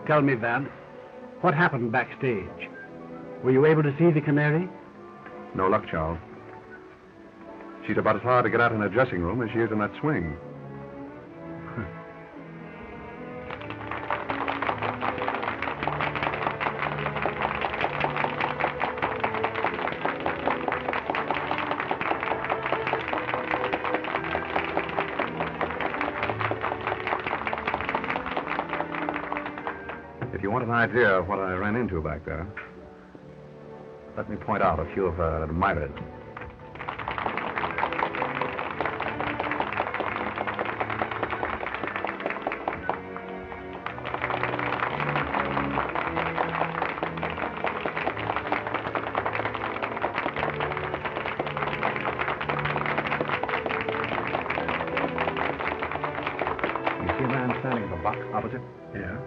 Tell me, Vance, what happened backstage? Were you able to see the Canary? No luck, Charles. She's about as hard to get out in her dressing room as she is in that swing. If you want an idea of what I ran into back there, let me point out a few of her admirers. You see a man standing in the box opposite? Yeah.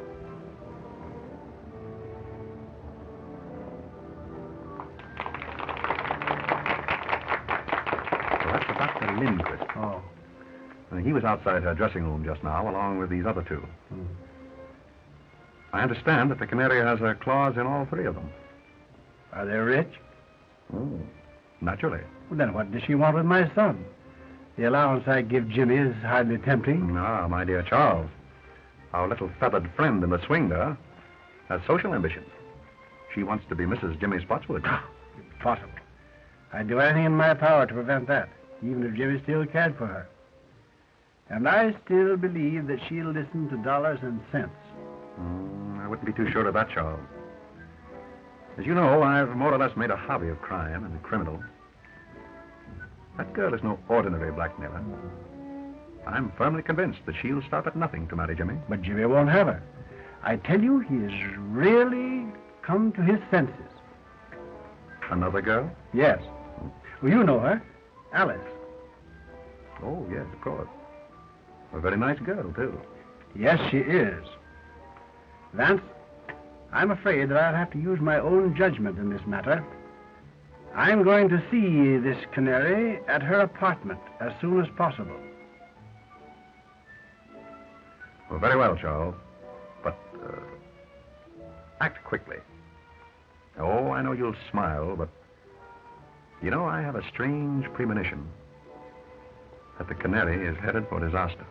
Oh. He was outside her dressing room just now, along with these other two. I understand that the Canary has her claws in all three of them. Are they rich? Oh, naturally. Well, then what does she want with my son? The allowance I give Jimmy is hardly tempting. Ah, my dear Charles, our little feathered friend in the swing there has social ambitions. She wants to be Mrs. Jimmy Spotswood. Impossible. I'd do anything in my power to prevent that, even if Jimmy still cared for her. And I still believe that she'll listen to dollars and cents. I wouldn't be too sure of that, Charles. As you know, I've more or less made a hobby of crime and criminals. That girl is no ordinary blackmailer. I'm firmly convinced that she'll stop at nothing to marry Jimmy. But Jimmy won't have her. I tell you, he has really come to his senses. Another girl? Yes. Well, you know her. Alice. Oh, yes, of course. A very nice girl, too. Yes, she is. Vance, I'm afraid that I'll have to use my own judgment in this matter. I'm going to see this Canary at her apartment as soon as possible. Well, very well, Charles. But, act quickly. Oh, I know you'll smile, but... You know, I have a strange premonition that the Canary is headed for disaster.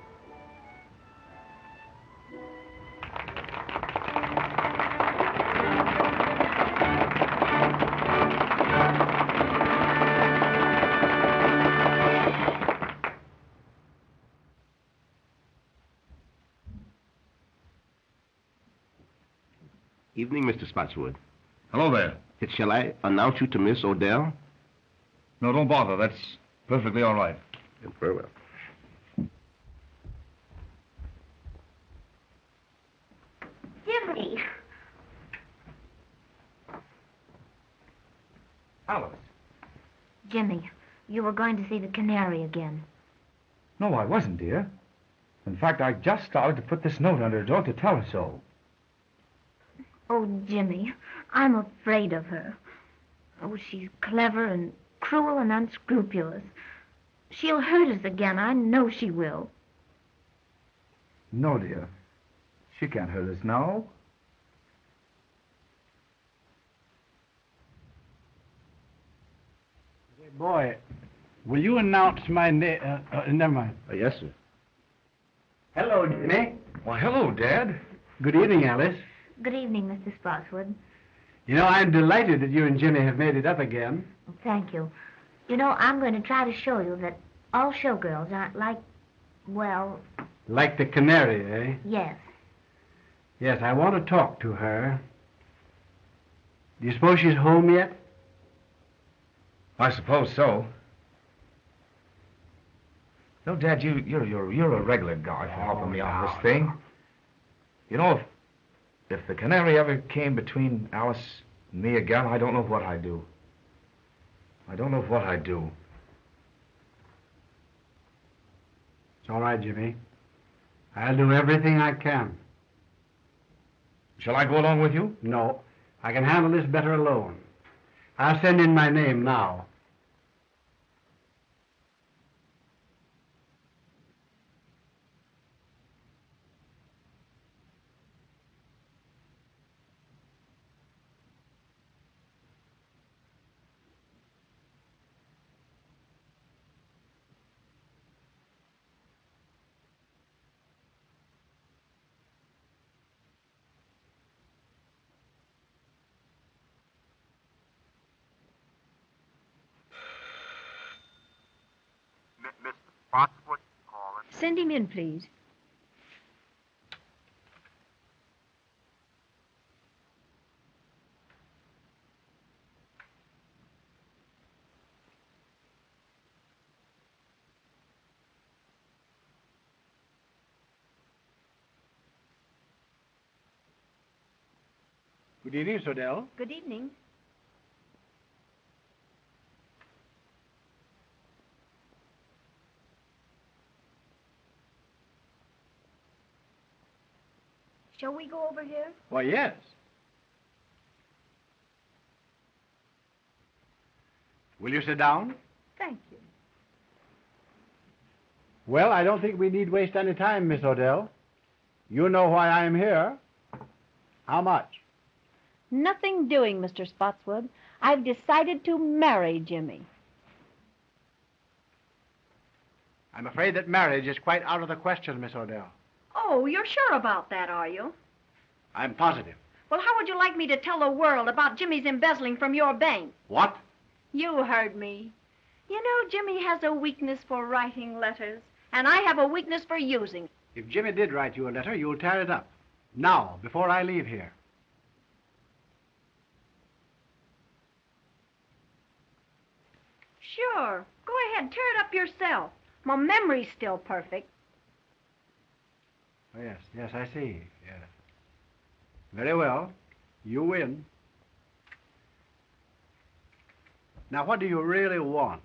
Evening, Mr. Spotswood. Hello there. Shall I announce you to Miss Odell? No, don't bother. That's perfectly all right. Very well. Jimmy! Alice. Jimmy, you were going to see the Canary again. No, I wasn't, dear. In fact, I just started to put this note under her door to tell her so. Oh, Jimmy, I'm afraid of her. Oh, she's clever and cruel and unscrupulous. She'll hurt us again. I know she will. No, dear. She can't hurt us now. Hey, boy, will you announce my name? Never mind. Yes, sir. Hello, Jimmy. Why, hello, Dad. Good evening, Alice. Good evening, Mr. Spotswood. You know, I'm delighted that you and Jimmy have made it up again. Thank you. You know, I'm going to try to show you that all showgirls aren't like, well... Like the Canary, eh? Yes. Yes, I want to talk to her. Do you suppose she's home yet? I suppose so. No, Dad, you're a regular guy for helping me on this thing. You know, if the Canary ever came between Alice and me again, I don't know what I'd do. I don't know what I'd do. It's all right, Jimmy. I'll do everything I can. Shall I go along with you? No, I can handle this better alone. I'll send in my name now. Send him in, please. Good evening, Miss Odell. Good evening. Shall we go over here? Why, yes. Will you sit down? Thank you. Well, I don't think we need waste any time, Miss Odell. You know why I am here. How much? Nothing doing, Mr. Spotswood. I've decided to marry Jimmy. I'm afraid that marriage is quite out of the question, Miss Odell. Oh, you're sure about that, are you? I'm positive. Well, how would you like me to tell the world about Jimmy's embezzling from your bank? What? You heard me. You know, Jimmy has a weakness for writing letters, and I have a weakness for using. If Jimmy did write you a letter, you'll tear it up. Now, before I leave here. Sure. Go ahead, tear it up yourself. My memory's still perfect. Oh, yes, I see. Yes. Very well. You win. Now, what do you really want?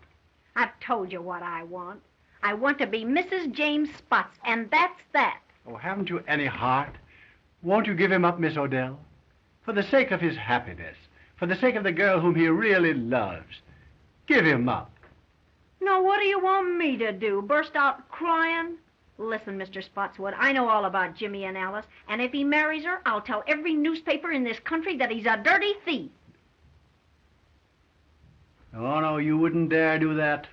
I've told you what I want. I want to be Mrs. James Spots, and that's that. Oh, haven't you any heart? Won't you give him up, Miss Odell? For the sake of his happiness, for the sake of the girl whom he really loves. Give him up. Now, what do you want me to do? Burst out crying? Listen, Mr. Spotswood, I know all about Jimmy and Alice, and if he marries her, I'll tell every newspaper in this country that he's a dirty thief. Oh, no, you wouldn't dare do that.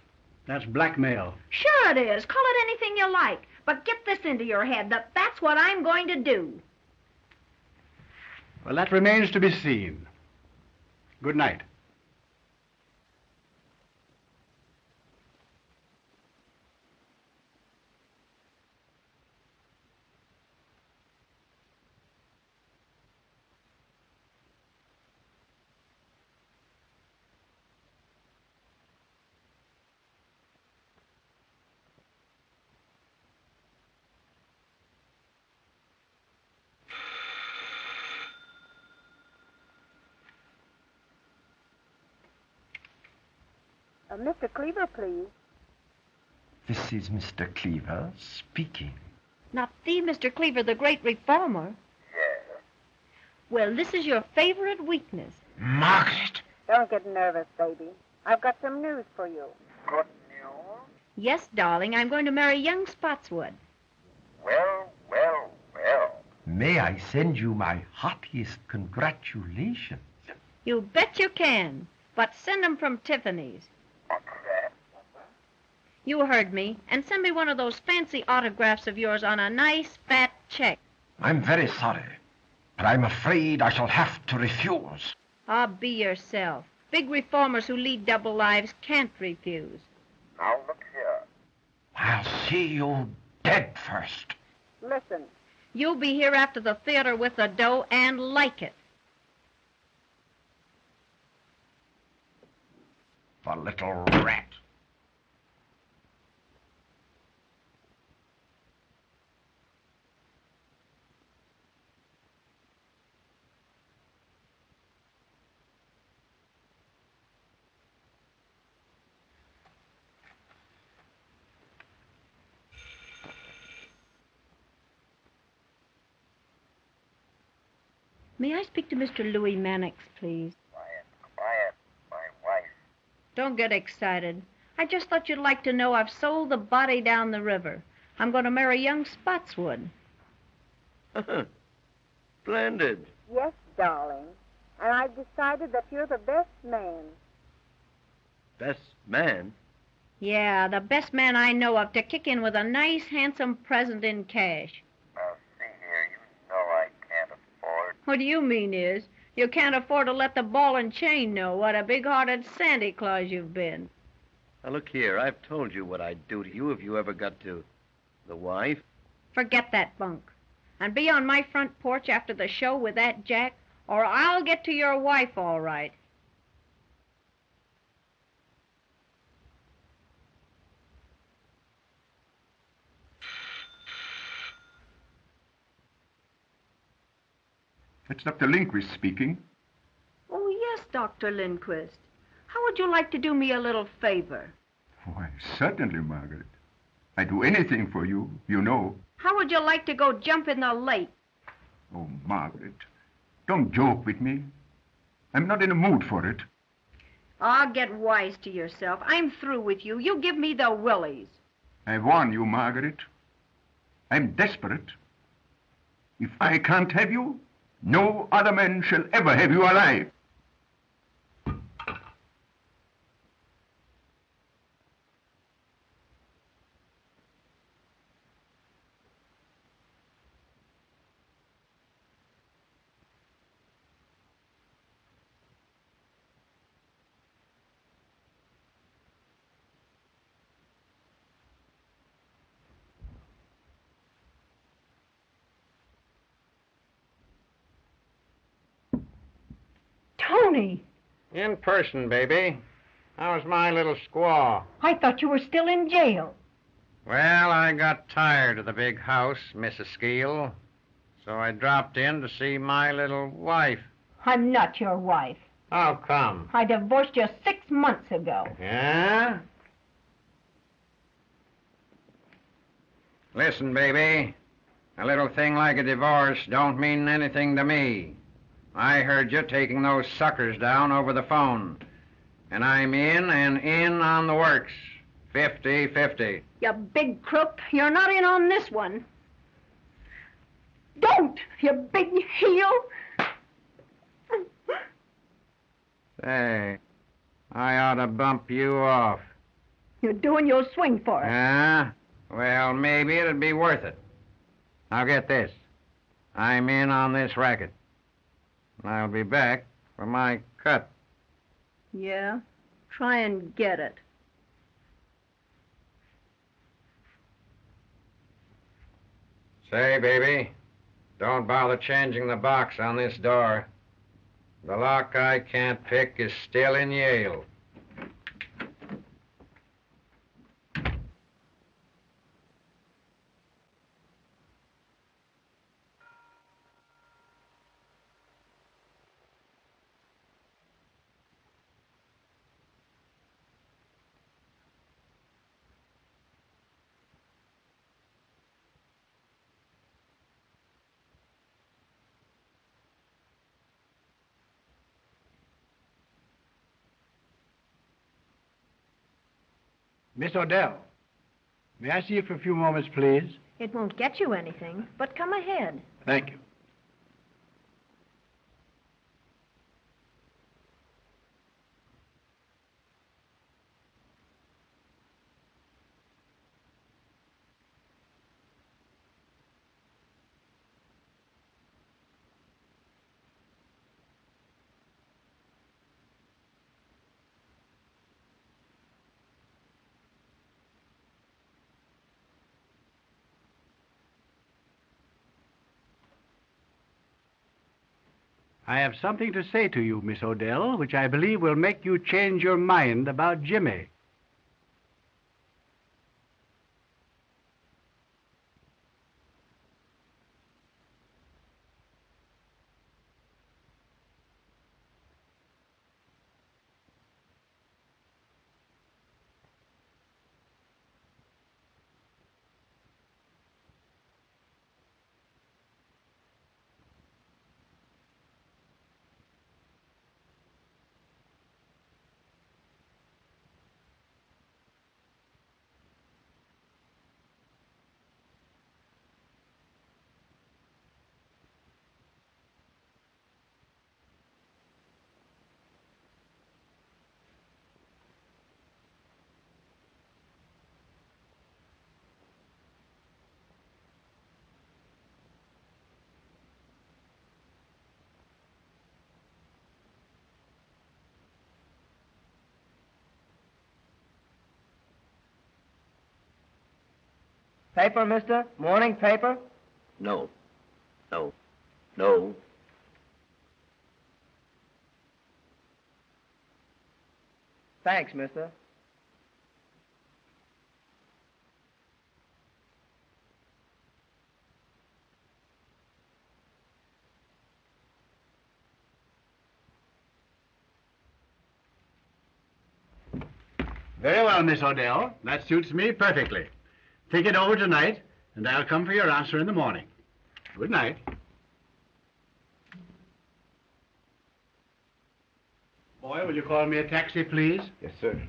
That's blackmail. Sure it is. Call it anything you like. But get this into your head, that that's what I'm going to do. Well, that remains to be seen. Good night. Mr. Cleaver, please. This is Mr. Cleaver speaking. Not the Mr. Cleaver, the great reformer. Yes. Well, this is your favorite weakness. Margaret! Don't get nervous, baby. I've got some news for you. Good news? Yes, darling, I'm going to marry young Spotswood. Well, well, well. May I send you my heartiest congratulations? You bet you can. But send 'em from Tiffany's. What's that? You heard me. And send me one of those fancy autographs of yours on a nice fat check. I'm very sorry, but I'm afraid I shall have to refuse. Ah, be yourself. Big reformers who lead double lives can't refuse. Now look here. I'll see you dead first. Listen, You'll be here after the theater with the dough and like it. The little rat. May I speak to Mr. Louis Mannix, please? Quiet, my wife. Don't get excited. I just thought you'd like to know I've sold the body down the river. I'm going to marry young Spotswood. Splendid. yes, darling. And I've decided that you're the best man. Best man? Yeah, the best man I know of to kick in with a nice, handsome present in cash. Now, see here, you know I can't afford. What do you mean is, you can't afford to let the ball and chain know what a big-hearted Santa Claus you've been. Now, look here. I've told you what I'd do to you if you ever got to The wife? Forget that bunk. And be on my front porch after the show with that Jack, or I'll get to your wife all right. It's Dr. Lindquist speaking. Oh, yes, Dr. Lindquist. How would you like to do me a little favor? Why, certainly, Margaret. I'd do anything for you, you know. How would you like to go jump in the lake? Oh, Margaret, don't joke with me. I'm not in a mood for it. Ah, get wise to yourself. I'm through with you. You give me the willies. I warn you, Margaret. I'm desperate. If I can't have you, no other man shall ever have you alive. Tony! In person, baby. How's my little squaw? I thought you were still in jail. Well, I got tired of the big house, Mrs. Skeel, so I dropped in to see my little wife. I'm not your wife. How come? I divorced you 6 months ago. Yeah? Listen, baby. A little thing like a divorce don't mean anything to me. I heard you taking those suckers down over the phone. And I'm in and in on the works. 50-50. You big crook. You're not in on this one. Don't, you big heel. Say, I ought to bump you off. You're doing your swing for it. Huh? Well, maybe it'd be worth it. Now get this. I'm in on this racket. I'll be back for my cut. Yeah? Try and get it. Say, baby, don't bother changing the box on this door. The lock I can't pick is still in Yale. Miss Odell, may I see you for a few moments, please? It won't get you anything, but come ahead. Thank you. I have something to say to you, Miss Odell, which I believe will make you change your mind about Jimmy. Paper, mister? Morning paper? No. No. No. Thanks, mister. Very well, Miss Odell. That suits me perfectly. Think it over tonight, and I'll come for your answer in the morning. Good night. Boy, will you call me a taxi, please? Yes, sir.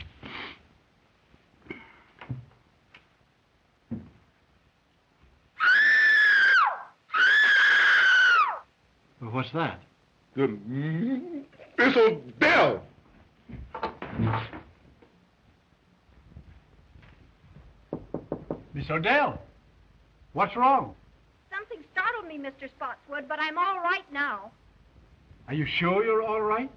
Well, what's that? Miss Odell! Miss Odell, what's wrong? Something startled me, Mr. Spotswood, but I'm all right now. Are you sure you're all right?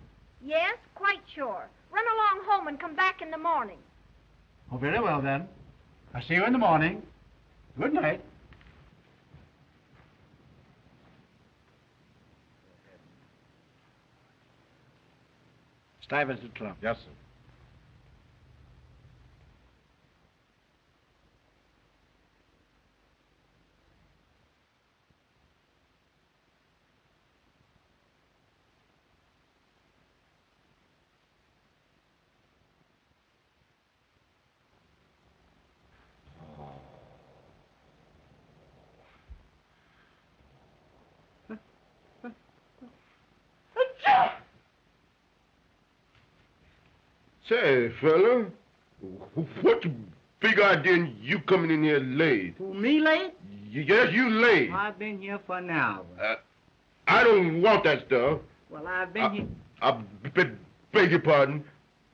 Yes, quite sure. Run along home and come back in the morning. Oh, very well, then. I'll see you in the morning. Good night. Stuyvesant Club. Yes, sir. Say, fella, what's the big idea in you coming in here late? Who, me late? Yes, you late. I've been here for an hour. I don't want that stuff. Well, I've been here. I beg your pardon.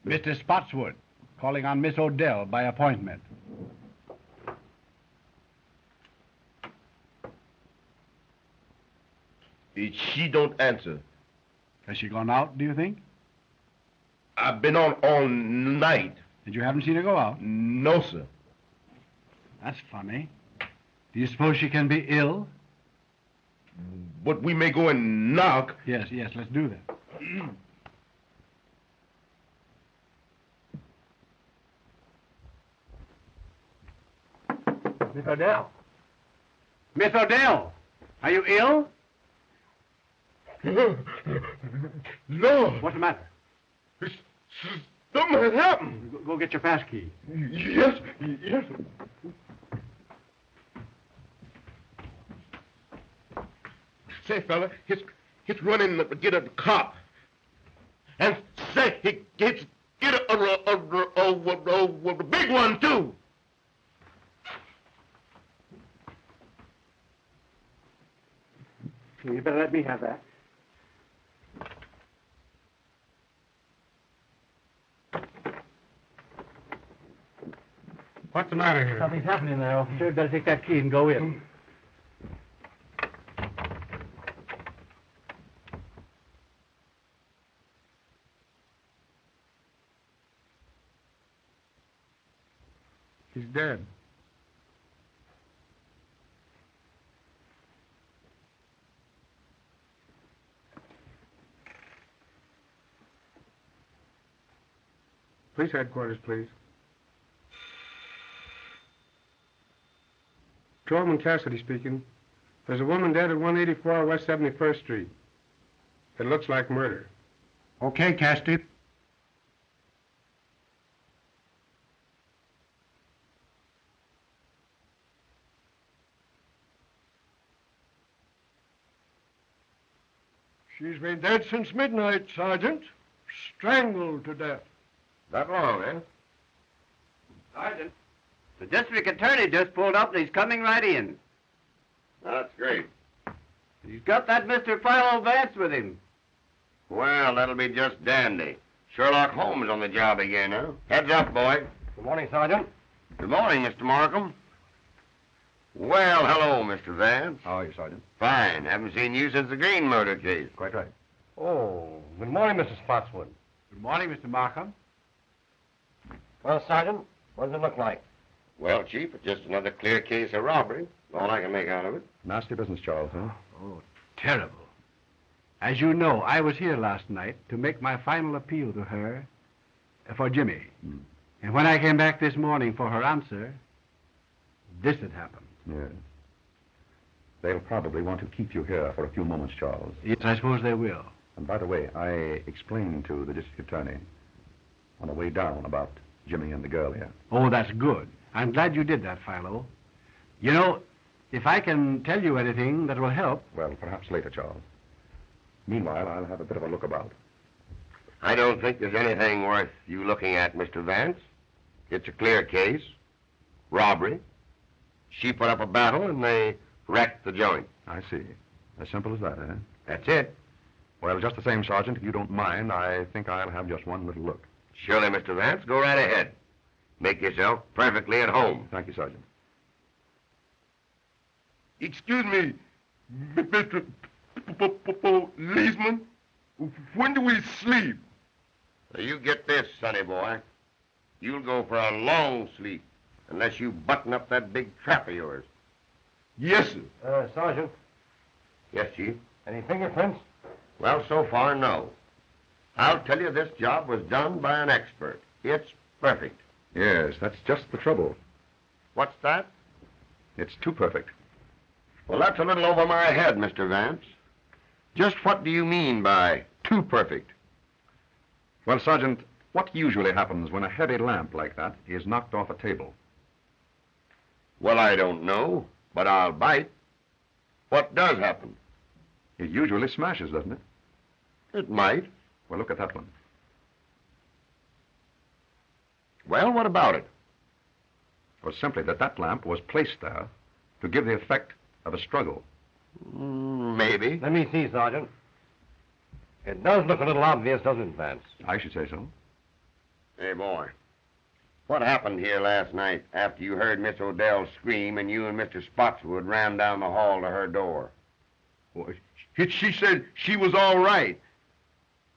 Mr. Spotswood, calling on Miss Odell by appointment. She don't answer. Has she gone out, do you think? I've been on all night. And you haven't seen her go out? No, sir. That's funny. Do you suppose she can be ill? But we may go and knock. Yes, let's do that. Miss Odell. Miss Odell, are you ill? No. What's the matter? Something has happened. Go get your pass key. Yes. Say, fella, he's running to get a cop. And say, he gets get a big one, too. You better let me have that. What's the matter here? Something's happening there, officer. You'd better take that key and go in. He's dead. Police headquarters, please. Patrolman Cassidy speaking. There's a woman dead at 184 West 71st Street. It looks like murder. Okay, Cassidy. She's been dead since midnight, Sergeant. Strangled to death. That long, eh? Sergeant, the district attorney just pulled up and he's coming right in. That's great. He's got that Mr. Philo Vance with him. Well, that'll be just dandy. Sherlock Holmes on the job again, huh? Heads up, boy. Good morning, Sergeant. Good morning, Mr. Markham. Well, hello, Mr. Vance. How are you, Sergeant? Fine. Haven't seen you since the Green murder case. Quite right. Oh, good morning, Mr. Spotswood. Good morning, Mr. Markham. Well, Sergeant, what does it look like? Well, Chief, it's just another clear case of robbery. All I can make out of it. Nasty business, Charles, huh? Oh, terrible. As you know, I was here last night to make my final appeal to her for Jimmy. And when I came back this morning for her answer, this had happened. Yes. They'll probably want to keep you here for a few moments, Charles. Yes, I suppose they will. And by the way, I explained to the district attorney on the way down about Jimmy and the girl here. Oh, that's good. I'm glad you did that, Philo. You know, if I can tell you anything that will help... Well, perhaps later, Charles. Meanwhile, I'll have a bit of a look about. I don't think there's anything worth you looking at, Mr. Vance. It's a clear case. Robbery. She put up a battle, and they wrecked the joint. I see. As simple as that, eh? That's it. Well, just the same, Sergeant, if you don't mind, I think I'll have just one little look. Surely, Mr. Vance. Go right ahead. Make yourself perfectly at home. Thank you, Sergeant. Excuse me, Mr. Policeman. When do we sleep? Now, you get this, sonny boy. You'll go for a long sleep unless you button up that big trap of yours. Yes, sir. Sergeant, Yes, Chief. any fingerprints? Well, so far, no. I'll tell you this job was done by an expert. It's perfect. Yes, that's just the trouble. What's that? It's too perfect. Well, that's a little over my head, Mr. Vance. Just what do you mean by too perfect? Well, Sergeant, what usually happens when a heavy lamp like that is knocked off a table? Well, I don't know, but I'll bite. What does happen? It usually smashes, doesn't it? It might. Well, look at that one. Well, what about it? It was simply that lamp was placed there to give the effect of a struggle. Maybe. Let me see, Sergeant. It does look a little obvious, doesn't it, Vance? I should say so. Hey, boy. What happened here last night after you heard Miss Odell scream and you and Mr. Spotswood ran down the hall to her door? Well, she said she was all right.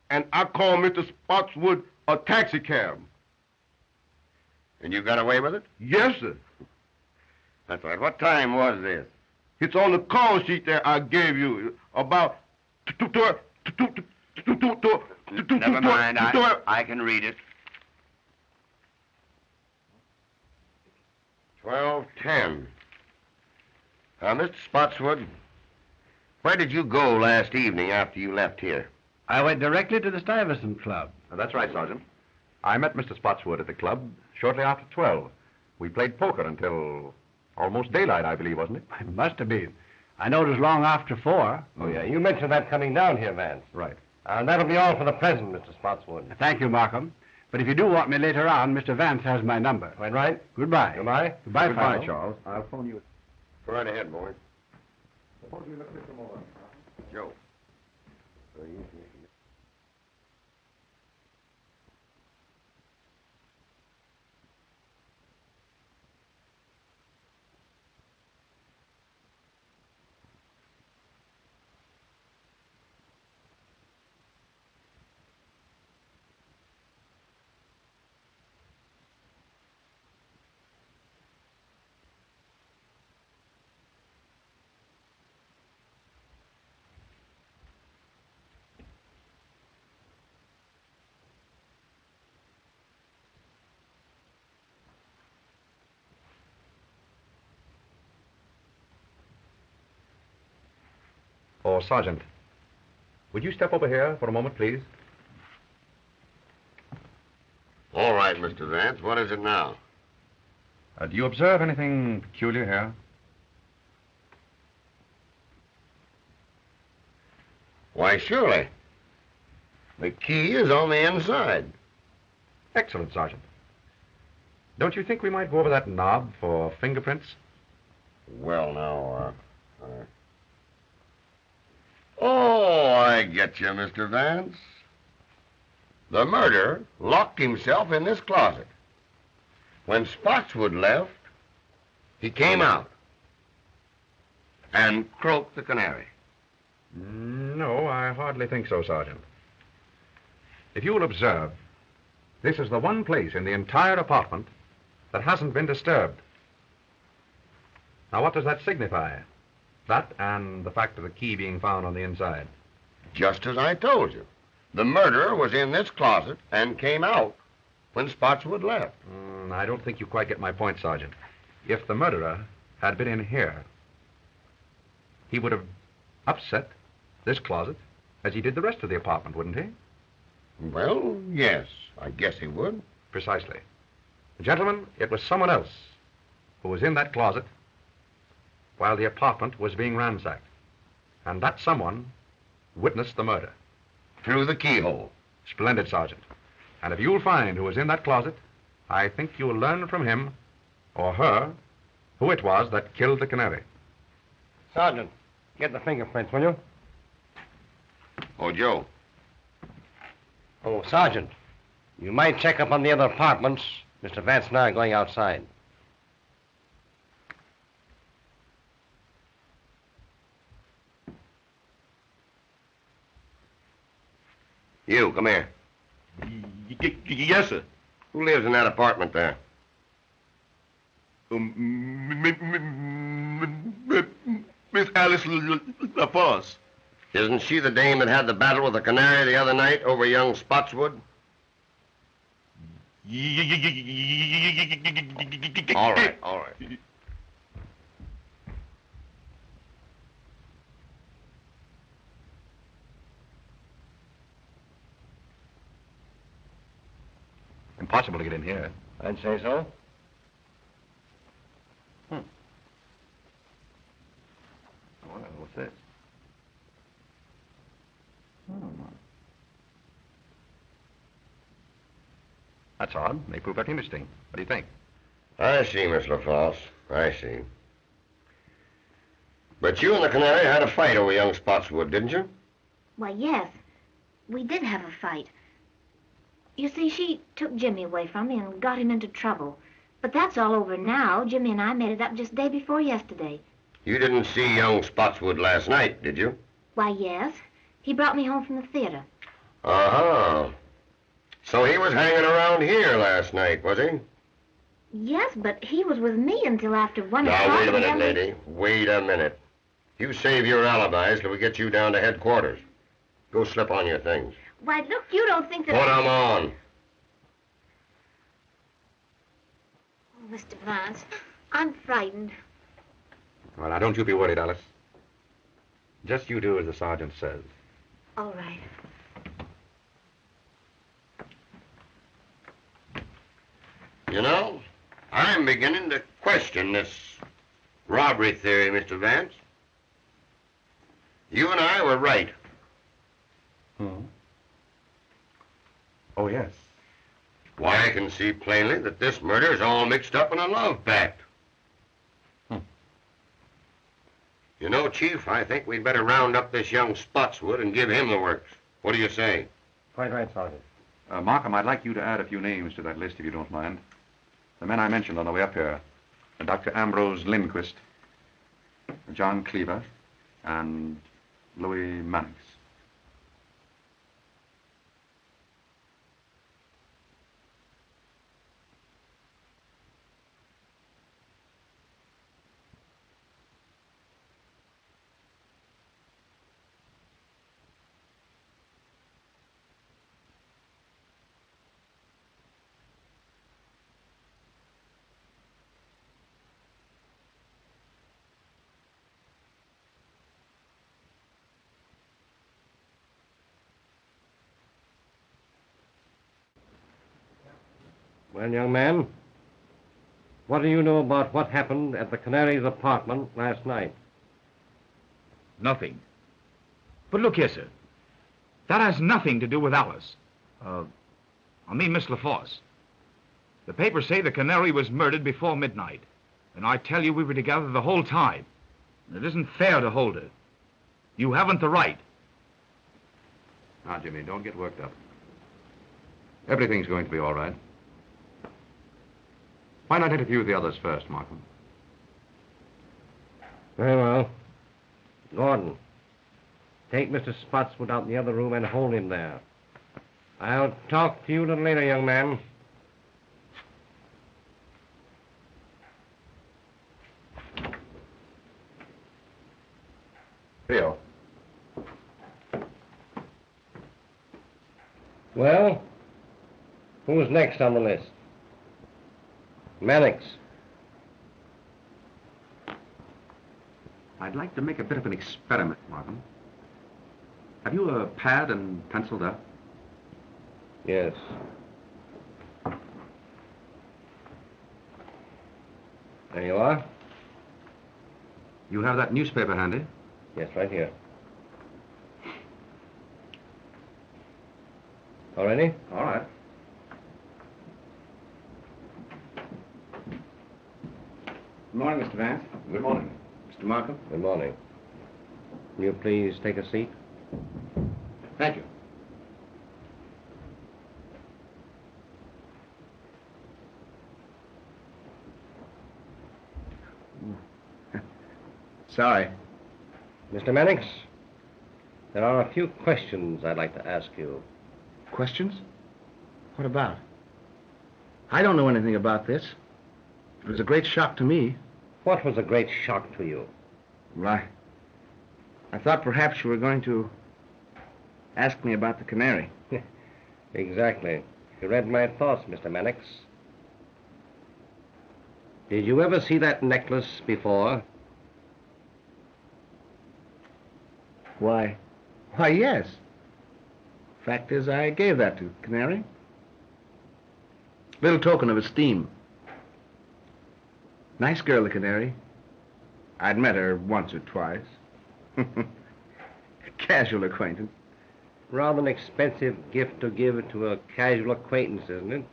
And I called Mr. Spotswood a taxicab. And you got away with it? Yes, sir. That's right. What time was this? It's on the call sheet that I gave you. About... Never mind. I can read it. 12:10. Mr. Spotswood, where did you go last evening after you left here? I went directly to the Stuyvesant Club. That's right, Sergeant. I met Mr. Spotswood at the club shortly after 12. We played poker until almost daylight, I believe, wasn't it? It must have been. I know it was long after 4. Oh, yeah. You mentioned that coming down here, Vance. Right. And that'll be all for the present, Mr. Spotswood. Thank you, Markham. But if you do want me later on, Mr. Vance has my number. Quite right. Goodbye. Goodbye. Goodbye, Goodbye, Philo. Charles. I'll phone you. Go right ahead, boy. Suppose we look at this some more. Joe. Oh, Sergeant, would you step over here for a moment, please? All right, Mr. Vance. What is it now? Do you observe anything peculiar here? Why, surely. The key is on the inside. Excellent, Sergeant. Don't you think we might go over that knob for fingerprints? Well, now, Oh, I get you, Mr. Vance. The murderer locked himself in this closet. When Spotswood left, he came out and croaked the canary. No, I hardly think so, Sergeant. If you will observe, this is the one place in the entire apartment that hasn't been disturbed. Now, what does that signify? That and the fact of the key being found on the inside. Just as I told you. The murderer was in this closet and came out when Spotswood left. I don't think you quite get my point, Sergeant. If the murderer had been in here, he would have upset this closet as he did the rest of the apartment, wouldn't he? Well, yes, I guess he would. Precisely. Gentlemen, it was someone else who was in that closet while the apartment was being ransacked. And that someone witnessed the murder. Through the keyhole. Splendid, Sergeant. And if you'll find who was in that closet, I think you'll learn from him or her who it was that killed the canary. Sergeant, get the fingerprints, will you? Oh, Joe. Oh, Sergeant, you might check up on the other apartments. Mr. Vance and I are going outside. You, come here. Yes, sir. Who lives in that apartment there? Miss Alice LaFosse. Isn't she the dame that had the battle with the canary the other night over young Spotswood? All right, all right. Impossible to get in here. I'd say so. Well, what's this? That's odd. They prove that interesting. What do you think? I see, Miss LaFosse. I see. But you and the canary had a fight over young Spotswood, didn't you? Why, yes. We did have a fight. You see, she took Jimmy away from me and got him into trouble. But that's all over now. Jimmy and I made it up just day before yesterday. You didn't see young Spotswood last night, did you? Why, yes. He brought me home from the theater. Uh-huh. So he was hanging around here last night, was he? Yes, but he was with me until after 1 o'clock. Now, wait a minute, lady. Wait a minute. You save your alibis till we get you down to headquarters. Go slip on your things. Why, look, you don't think that... Put 'em on. Oh, Mr. Vance, I'm frightened. Well, now, don't you be worried, Alice. Just you do as the sergeant says. All right. You know, I'm beginning to question this robbery theory, Mr. Vance. You and I were right. Oh, yes. Why, I can see plainly that this murder is all mixed up in a love pact. You know, Chief, I think we'd better round up this young Spotswood and give him the works. What do you say? Quite right, Sergeant. Markham, I'd like you to add a few names to that list, if you don't mind. The men I mentioned on the way up here. Dr. Ambrose Lindquist, John Cleaver, and Louis Mannix. Well, young man, what do you know about what happened at the Canary's apartment last night? Nothing. But look here, sir. That has nothing to do with Alice. I mean Miss LaFosse. The papers say the Canary was murdered before midnight. And I tell you, we were together the whole time. It isn't fair to hold her. You haven't the right. Now, Jimmy, don't get worked up. Everything's going to be all right. Why not interview the others first, Markham? Very well. Gordon, take Mr. Spotswood out in the other room and hold him there. I'll talk to you a little later, young man. Theo. Well, who's next on the list? Mannix. I'd like to make a bit of an experiment, Markham. Have you a pad and penciled up? Yes. There you are. You have that newspaper handy? Yes, right here. All ready? All right. Good morning, Mr. Vance. Good morning. Mr. Markham. Good morning. Will you please take a seat? Thank you. Sorry. Mr. Mannix, there are a few questions I'd like to ask you. Questions? What about? I don't know anything about this. It was a great shock to me. What was a great shock to you? Well, I thought perhaps you were going to ask me about the Canary. Exactly. You read my thoughts, Mr. Mannix. Did you ever see that necklace before? Why, yes. Fact is, I gave that to Canary. Little token of esteem. Nice girl, the Canary. I'd met her once or twice. Casual acquaintance. Rather an expensive gift to give to a casual acquaintance, isn't it?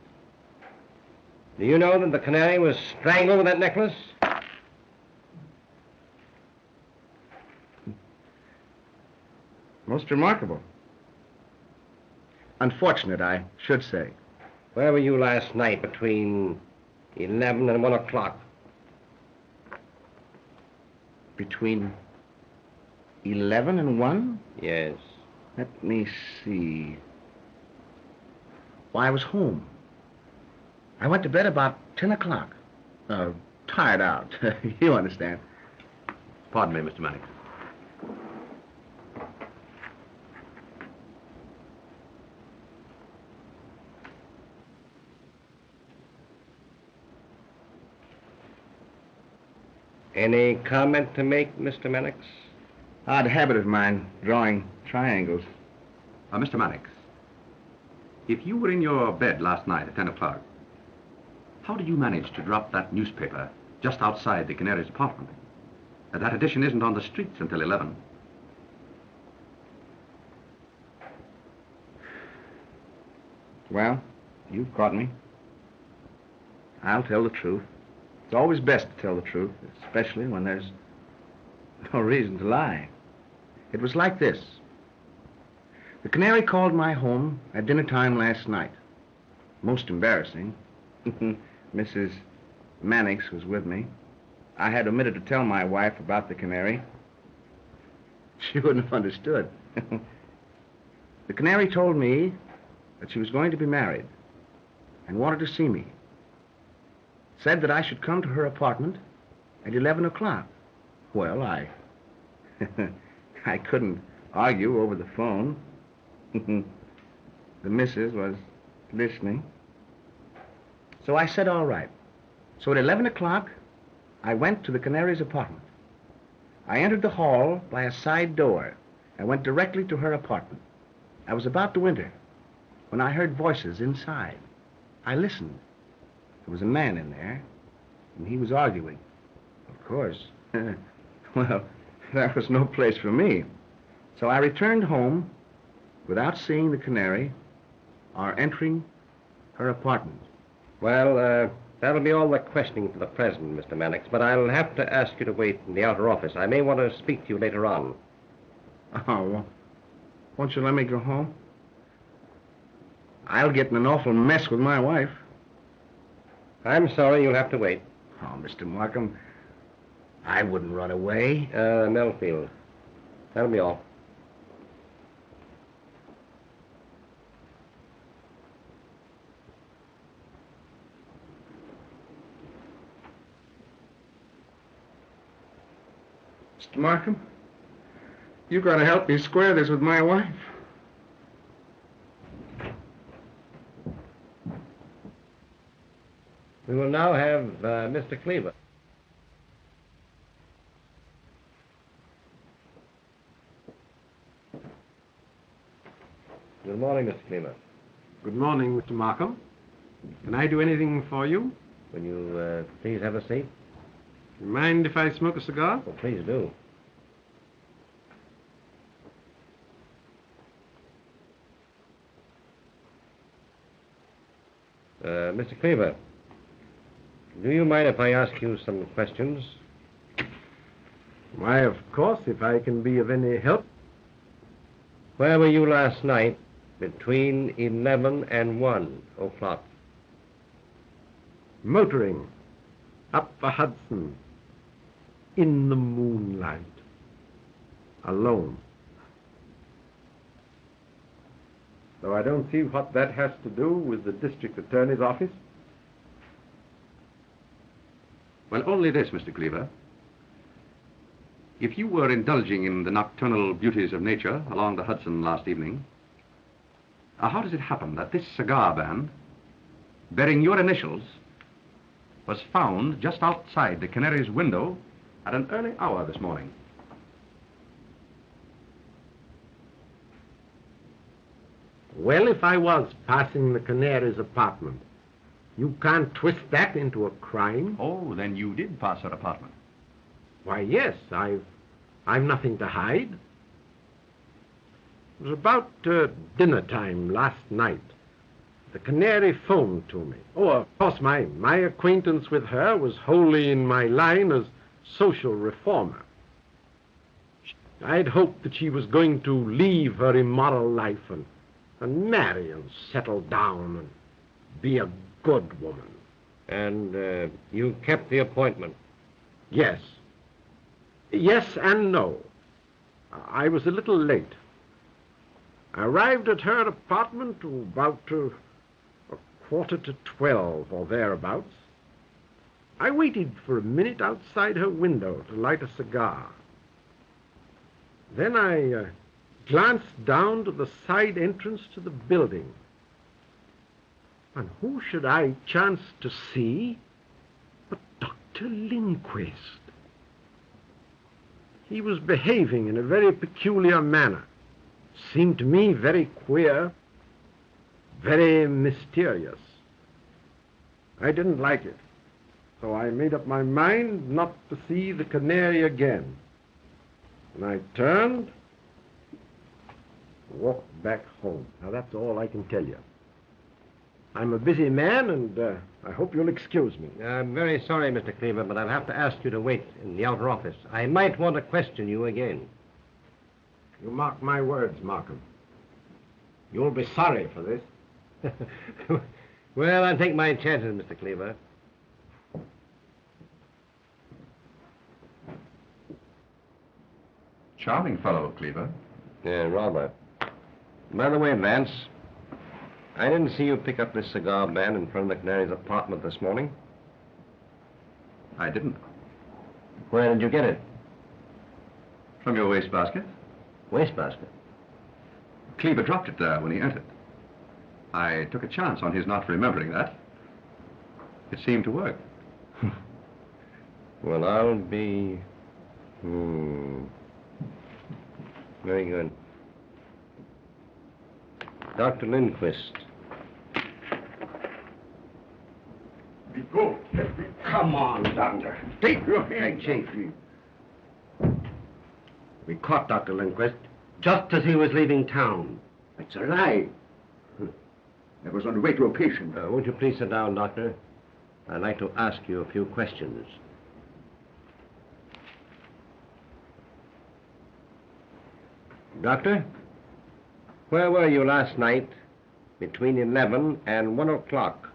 Do you know that the Canary was strangled with that necklace? Most remarkable. Unfortunate, I should say. Where were you last night between 11 and 1 o'clock? Between 11 and 1? Yes. Let me see. Why, I was home. I went to bed about 10 o'clock. Tired out. You understand. Pardon me, Mr. Mannix. Any comment to make, Mr. Mannix? Odd habit of mine, drawing triangles. Mr. Mannix, if you were in your bed last night at 10 o'clock, how did you manage to drop that newspaper just outside the Canary's apartment? That edition isn't on the streets until 11. Well, you've caught me. I'll tell the truth. It's always best to tell the truth, especially when there's no reason to lie. It was like this. The Canary called my home at dinner time last night. Most embarrassing. Mrs. Mannix was with me. I had omitted to tell my wife about the Canary. She wouldn't have understood. The Canary told me that she was going to be married and wanted to see me. Said that I should come to her apartment at 11 o'clock. Well, I couldn't argue over the phone. The missus was listening. So I said, all right. So at 11 o'clock, I went to the Canary's apartment. I entered the hall by a side door and went directly to her apartment. I was about to enter when I heard voices inside. I listened. There was a man in there, and he was arguing. Of course. Well, that was no place for me. So I returned home without seeing the Canary or entering her apartment. Well, that'll be all the questioning for the present, Mr. Mannix, but I'll have to ask you to wait in the outer office. I may want to speak to you later on. Oh, well, won't you let me go home? I'll get in an awful mess with my wife. I'm sorry, you'll have to wait. Oh, Mr. Markham, I wouldn't run away. Millfield. That'll be all. Mr. Markham, You gotta help me square this with my wife. We will now have Mr. Cleaver. Good morning, Mr. Cleaver. Good morning, Mr. Markham. Can I do anything for you? Will you please have a seat? Mind if I smoke a cigar? Oh, please do. Mr. Cleaver, do you mind if I ask you some questions? Why, of course, if I can be of any help. Where were you last night between 11 and 1 o'clock? Motoring up the Hudson in the moonlight, alone. Though I don't see what that has to do with the district attorney's office. Well, only this, Mr. Cleaver. If you were indulging in the nocturnal beauties of nature along the Hudson last evening, how does it happen that this cigar band, bearing your initials, was found just outside the Canary's window at an early hour this morning? Well, if I was passing the Canary's apartment, you can't twist that into a crime. Oh, then you did pass her apartment. Why, yes, I've nothing to hide. It was about dinner time last night. The Canary phoned to me. Oh, of course, my acquaintance with her was wholly in my line as social reformer. I'd hoped that she was going to leave her immoral life and marry and settle down and be a good woman. And you kept the appointment? Yes. Yes and no. I was a little late. I arrived at her apartment about a 11:45 or thereabouts. I waited for a minute outside her window to light a cigar. Then I glanced down to the side entrance to the building. And who should I chance to see but Dr. Lindquist? He was behaving in a very peculiar manner. Seemed to me very queer, very mysterious. I didn't like it, so I made up my mind not to see the Canary again. And I turned, walked back home. Now, that's all I can tell you. I'm a busy man, and I hope you'll excuse me. I'm very sorry, Mr. Cleaver, but I'll have to ask you to wait in the outer office. I might want to question you again. You mark my words, Markham. You'll be sorry for this. Well, I'll take my chances, Mr. Cleaver. Charming fellow, Cleaver. Yeah, rather. By the way, Vance, I didn't see you pick up this cigar band in front of the Canary's apartment this morning. I didn't. Where did you get it? From your wastebasket. Wastebasket? Cleaver dropped it there when he entered. I took a chance on his not remembering that. It seemed to work. Well, I'll be... Very good. Dr. Lindquist. Go. Come on, Doctor. Take your hand. Hey, Chief. We caught Dr. Lindquist just as he was leaving town. That's a lie. I was on the way to a patient. Won't you please sit down, Doctor? I'd like to ask you a few questions. Doctor, where were you last night between 11 and 1 o'clock?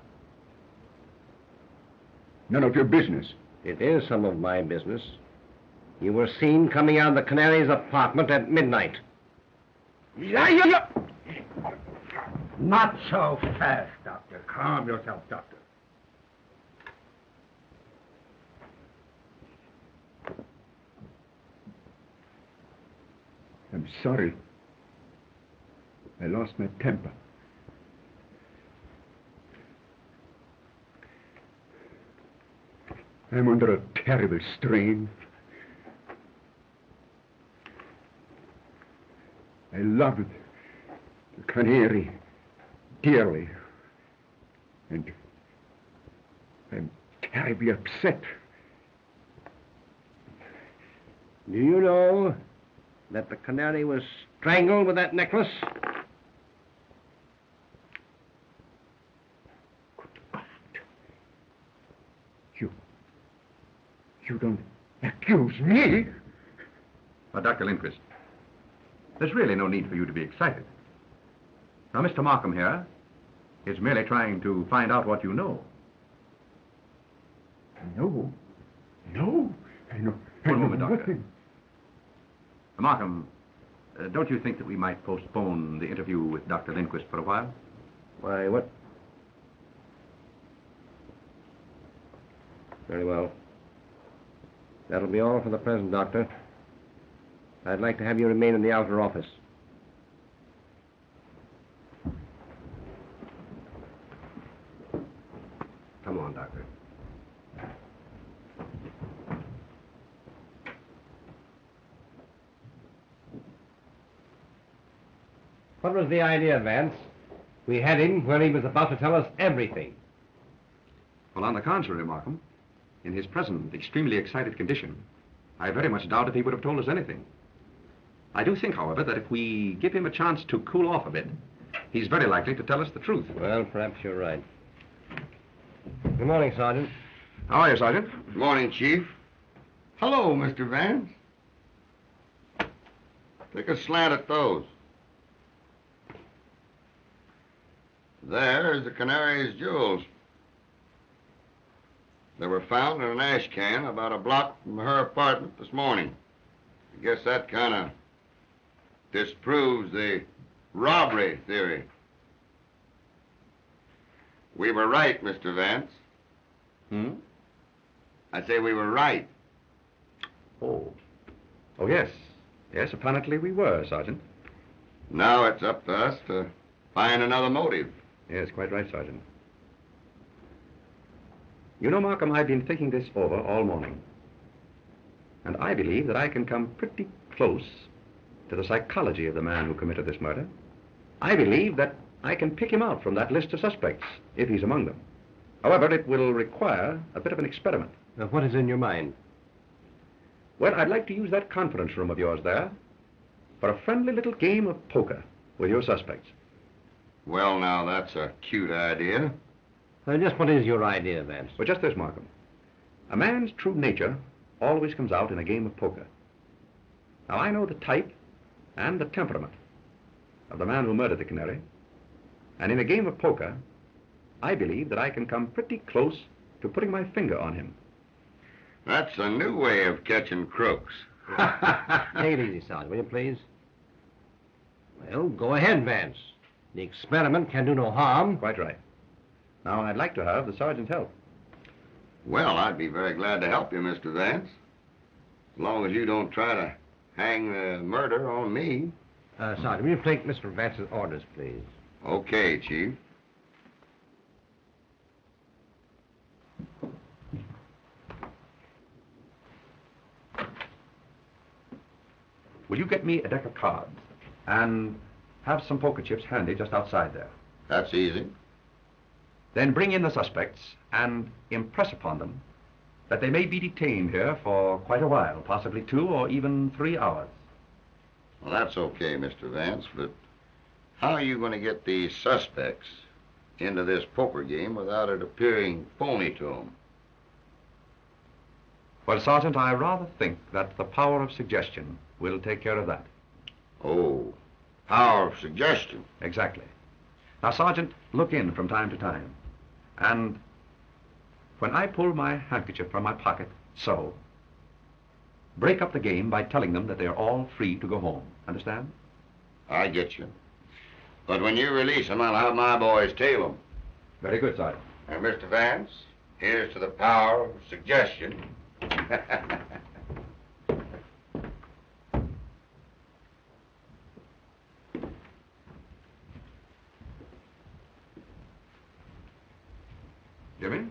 None of your business. It is some of my business. You were seen coming out of the Canary's apartment at midnight. Not so fast, Doctor. Calm yourself, Doctor. I'm sorry. I lost my temper. I'm under a terrible strain. I love the Canary dearly. And I'm terribly upset. Do you know that the Canary was strangled with that necklace? You don't accuse me? Dr. Lindquist, there's really no need for you to be excited. Now, Mr. Markham here is merely trying to find out what you know. No. I know. One moment, Doctor. Nothing. Markham, don't you think that we might postpone the interview with Dr. Lindquist for a while? Why, what? Very well. That'll be all for the present, Doctor. I'd like to have you remain in the outer office. Come on, Doctor. What was the idea, Vance? We had him where he was about to tell us everything. Well, on the contrary, Markham, in his present extremely excited condition, I very much doubt if he would have told us anything. I do think, however, that if we give him a chance to cool off a bit, he's very likely to tell us the truth. Well, perhaps you're right. Good morning, Sergeant. How are you, Sergeant? Good morning, Chief. Hello, Mr. Vance. Take a slant at those. There's the Canary's jewels. They were found in an ash can about a block from her apartment this morning. I guess that kind of disproves the robbery theory. We were right, Mr. Vance. I say we were right. Oh, yes. Yes, apparently we were, Sergeant. Now it's up to us to find another motive. Yes, quite right, Sergeant. You know, Markham, I've been thinking this over all morning. And I believe that I can come pretty close to the psychology of the man who committed this murder. I believe that I can pick him out from that list of suspects, if he's among them. However, it will require a bit of an experiment. Now, what is in your mind? Well, I'd like to use that conference room of yours there for a friendly little game of poker with your suspects. Well, now, that's a cute idea. Just what is your idea, Vance? Well, just this, Markham. A man's true nature always comes out in a game of poker. Now, I know the type and the temperament of the man who murdered the Canary. And in a game of poker, I believe that I can come pretty close to putting my finger on him. That's a new way of catching crooks. Take it easy, Sergeant, will you please? Well, go ahead, Vance. The experiment can do no harm. Quite right. Now, I'd like to have the sergeant's help. Well, I'd be very glad to help you, Mr. Vance. As long as you don't try to hang the murder on me. Sergeant, will you take Mr. Vance's orders, please? Okay, Chief. Will you get me a deck of cards and have some poker chips handy just outside there? That's easy. Then bring in the suspects and impress upon them that they may be detained here for quite a while, possibly 2 or even 3 hours. Well, that's okay, Mr. Vance, but how are you going to get these suspects into this poker game without it appearing phony to them? Well, Sergeant, I rather think that the power of suggestion will take care of that. Oh, power of suggestion. Exactly. Now, Sergeant, look in from time to time. And when I pull my handkerchief from my pocket, so, break up the game by telling them that they're all free to go home. Understand? I get you. But when you release them, I'll have my boys tail them. Very good, Sergeant. And Mr. Vance, here's to the power of suggestion. Jimmy?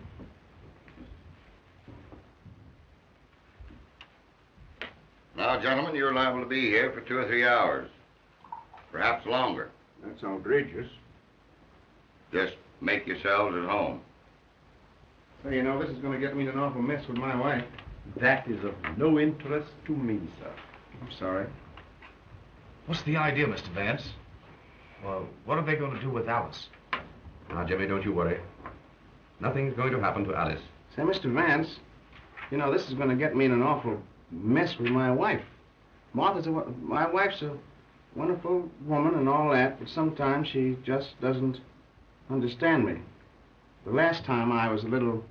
Now, gentlemen, you're liable to be here for 2 or 3 hours. Perhaps longer. That's outrageous. Just make yourselves at home. So, you know, this is going to get me in an awful mess with my wife. That is of no interest to me, sir. I'm sorry. What's the idea, Mr. Vance? Well, what are they going to do with Alice? Now, Jimmy, don't you worry. Nothing's going to happen to Alice. Say, Mr. Vance, you know, this is going to get me in an awful mess with my wife. My wife's a wonderful woman and all that, but sometimes she just doesn't understand me. The last time I was a little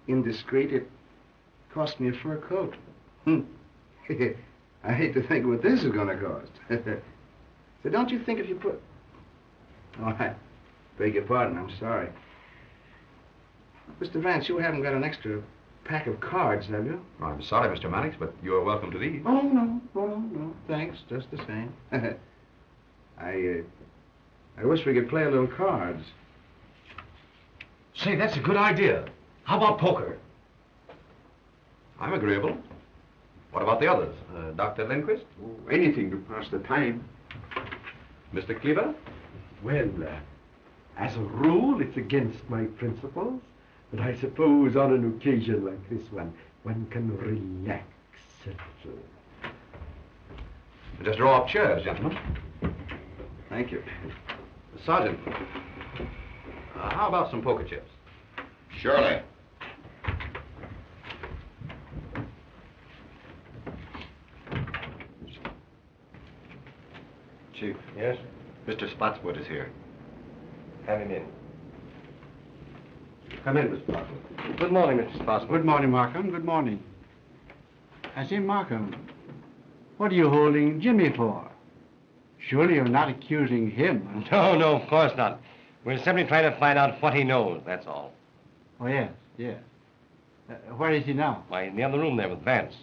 indiscreet, it cost me a fur coat. I hate to think what this is going to cost. So don't you think if you put... Oh, I beg your pardon, I'm sorry. Mr. Vance, you haven't got an extra pack of cards, have you? I'm sorry, Mr. Mannix, but you're welcome to these. Oh, no. Thanks, just the same. I wish we could play a little cards. Say, that's a good idea. How about poker? I'm agreeable. What about the others? Dr. Lindquist? Oh, anything to pass the time. Mr. Cleaver? Well, as a rule, it's against my principles, but I suppose on an occasion like this one can relax a little. Just draw up chairs, gentlemen. Thank you. Sergeant, how about some poker chips? Surely. Chief. Yes? Mr. Spotswood is here. Have him in. Come in, Mr. Markham. Good morning, Mr. Spotswood. Good morning, Markham. Good morning. I say, Markham, what are you holding Jimmy for? Surely you're not accusing him. No, of course not. We're simply trying to find out what he knows, that's all. Oh, yes. Where is he now? Why, in the other room there with Vance.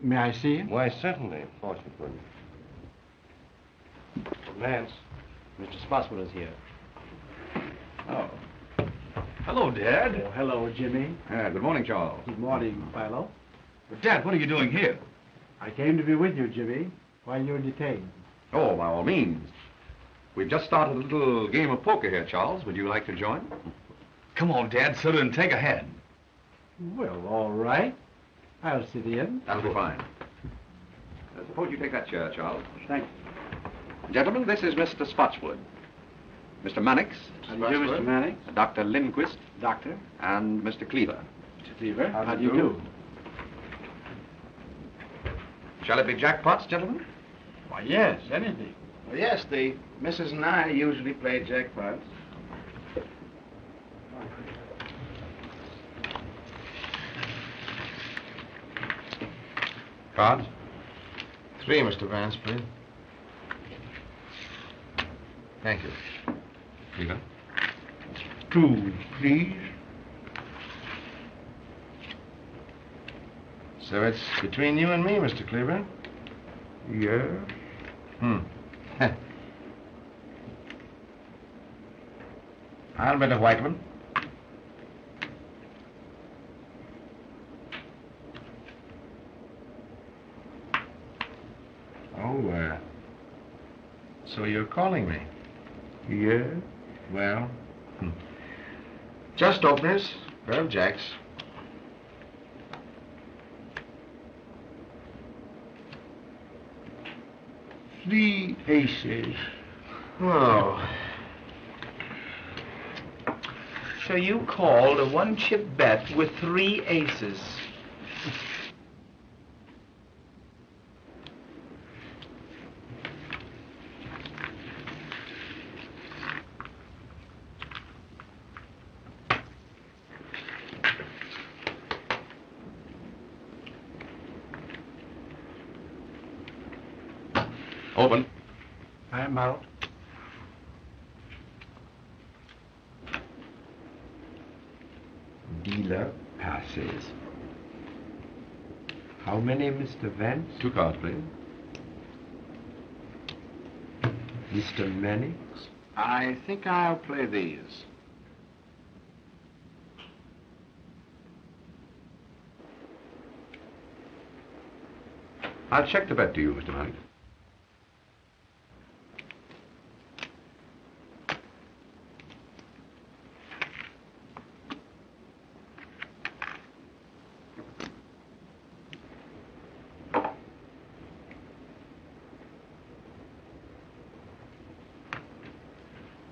May I see him? Why, certainly. Of course you could. Vance, Mr. Spotswood is here. Oh. Hello, Dad. Oh, hello, Jimmy. Good morning, Charles. Good morning, Philo. But, Dad, what are you doing here? I came to be with you, Jimmy, while you're detained. Oh, by all means. We've just started a little game of poker here, Charles. Would you like to join? Come on, Dad, sit and take a hand. Well, all right. I'll sit in. That'll be fine. Suppose you take that chair, Charles. Thank Gentlemen, this is Mr. Spotswood. Mr. Mannix. How do you do, Mr. Mannix? Dr. Lindquist. Doctor. And Mr. Cleaver. Mr. Cleaver. How do you do? Shall it be jackpots, gentlemen? Why, yes, anything. Well, yes, the Mrs. and I usually play jackpots. Cards? 3, Mr. Vance, please. Thank you. Cleaver? 2, please. So it's between you and me, Mr. Cleaver? Yes. I'll bet a white one. Oh, so you're calling me? Yes. Well, just openers, pair of jacks. Three aces. Oh. So you called a one-chip bet with 3 aces. Open. I'm out. Dealer passes. How many, Mr. Vance? 2 cards, please. Mr. Mannix? I think I'll play these. I'll check the bet to you, Mr. Mannix.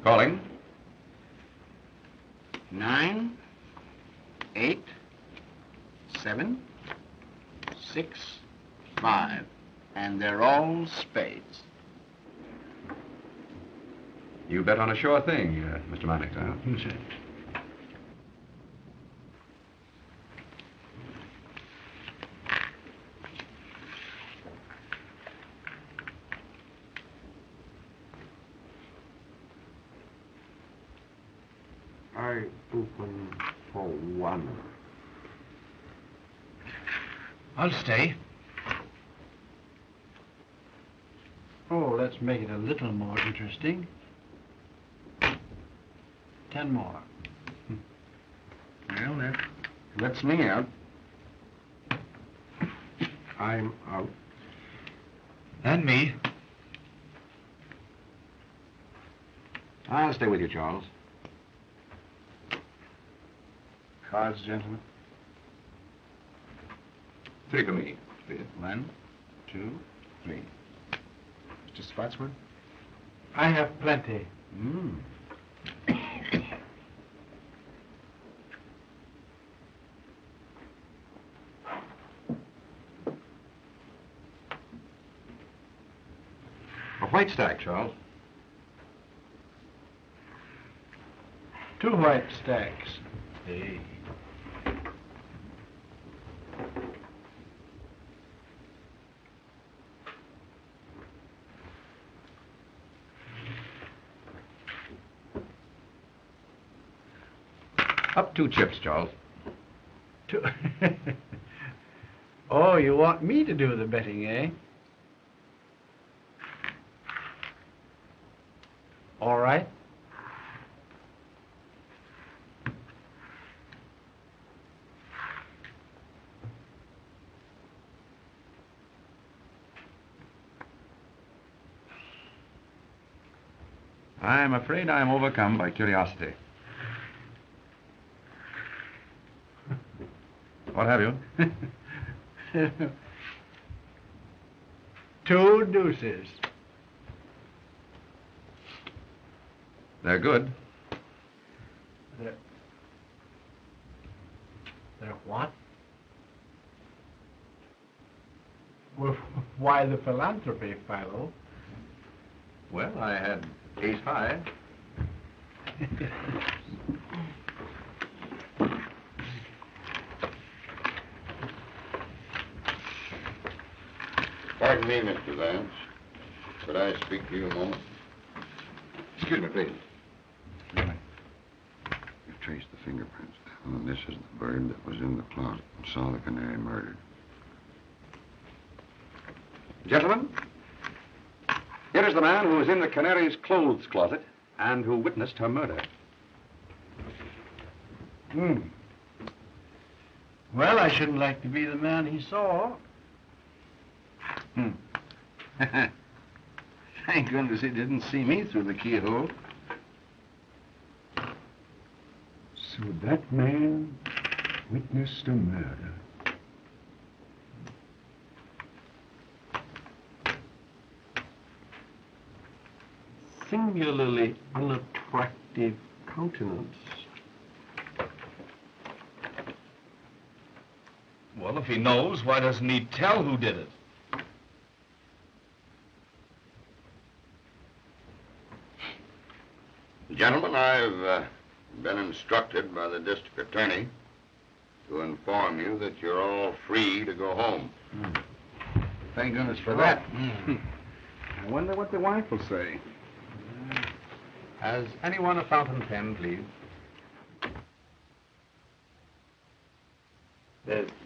Calling. 9, 8, 7, 6, 5. And they're all spades. You bet on a sure thing, Mr. Mannix, huh? Yes, sir. I open for 1. I'll stay. Oh, let's make it a little more interesting. 10 more. Well, that lets me out. I'm out. And me. I'll stay with you, Charles. Cards, gentlemen. 3 for me, please. 1, 2, 3. Mr. Spotswood? I have plenty. A white stack, Charles. 2 white stacks. Hey. Up 2 chips, Charles. Oh, you want me to do the betting, eh? All right. I'm afraid I'm overcome by curiosity. What have you? 2 deuces. They're good. They're what? Well, why the philanthropy, Philo? Well, I had ace high. Pardon me, Mr. Vance. Could I speak to you a moment? Excuse me, please. You've traced the fingerprints down, and this is the bird that was in the closet and saw the canary murdered. Gentlemen, here is the man who was in the canary's clothes closet and who witnessed her murder. Well, I shouldn't like to be the man he saw. Thank goodness he didn't see me through the keyhole. So that man witnessed a murder. Singularly unattractive countenance. Well, if he knows, why doesn't he tell who did it? Gentlemen, I've been instructed by the district attorney to inform you that you're all free to go home. Thank goodness for that. I wonder what the wife will say. Has anyone a fountain pen, please?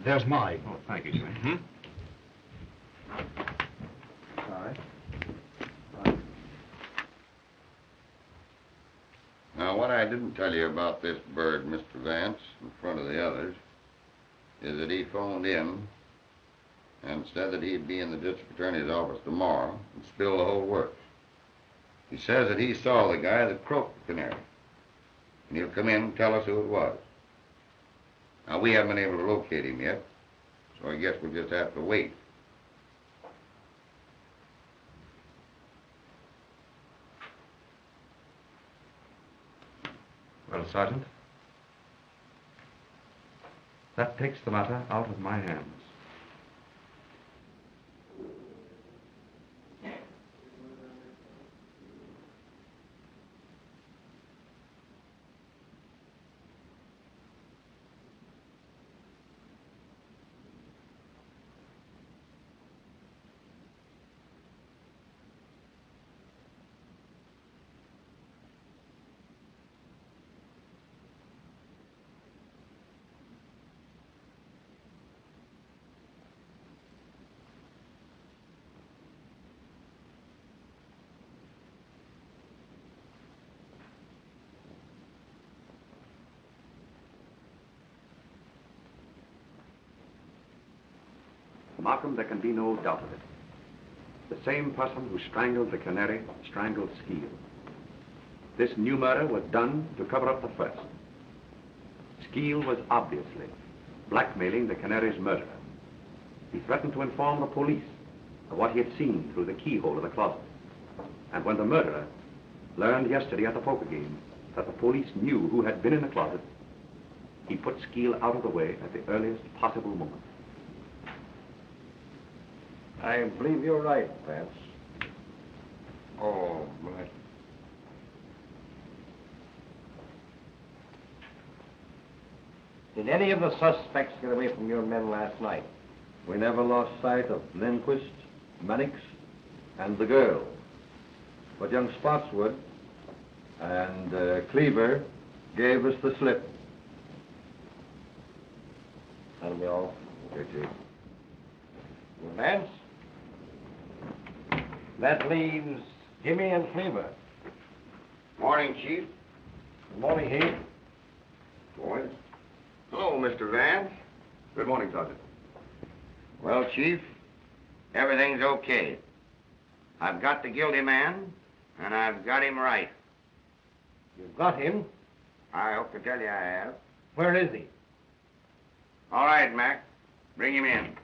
There's mine. Oh, thank you, sir. Sorry. Now, what I didn't tell you about this bird, Mr. Vance, in front of the others, is that he phoned in and said that he'd be in the district attorney's office tomorrow and spill the whole works. He says that he saw the guy that croaked the Canary, and he'll come in and tell us who it was. Now, we haven't been able to locate him yet, so I guess we'll just have to wait. Well, Sergeant, that takes the matter out of my hands. Markham, there can be no doubt of it. The same person who strangled the Canary strangled Skeel. This new murder was done to cover up the first. Skeel was obviously blackmailing the Canary's murderer. He threatened to inform the police of what he had seen through the keyhole of the closet. And when the murderer learned yesterday at the poker game that the police knew who had been in the closet, he put Skeel out of the way at the earliest possible moment. I believe you're right, Vance. Oh, my. Did any of the suspects get away from your men last night? We never lost sight of Lindquist, Mannix, and the girl. But young Spotswood and Cleaver gave us the slip. That'll be all. Okay, Chief. Vance? That leaves Jimmy and Cleaver. Morning, Chief. Good morning, Heath. Boys. Hello, Mr. Vance. Good morning, Sergeant. Well, Chief, everything's okay. I've got the guilty man, and I've got him right. You've got him? I hope to tell you I have. Where is he? All right, Mac. Bring him in.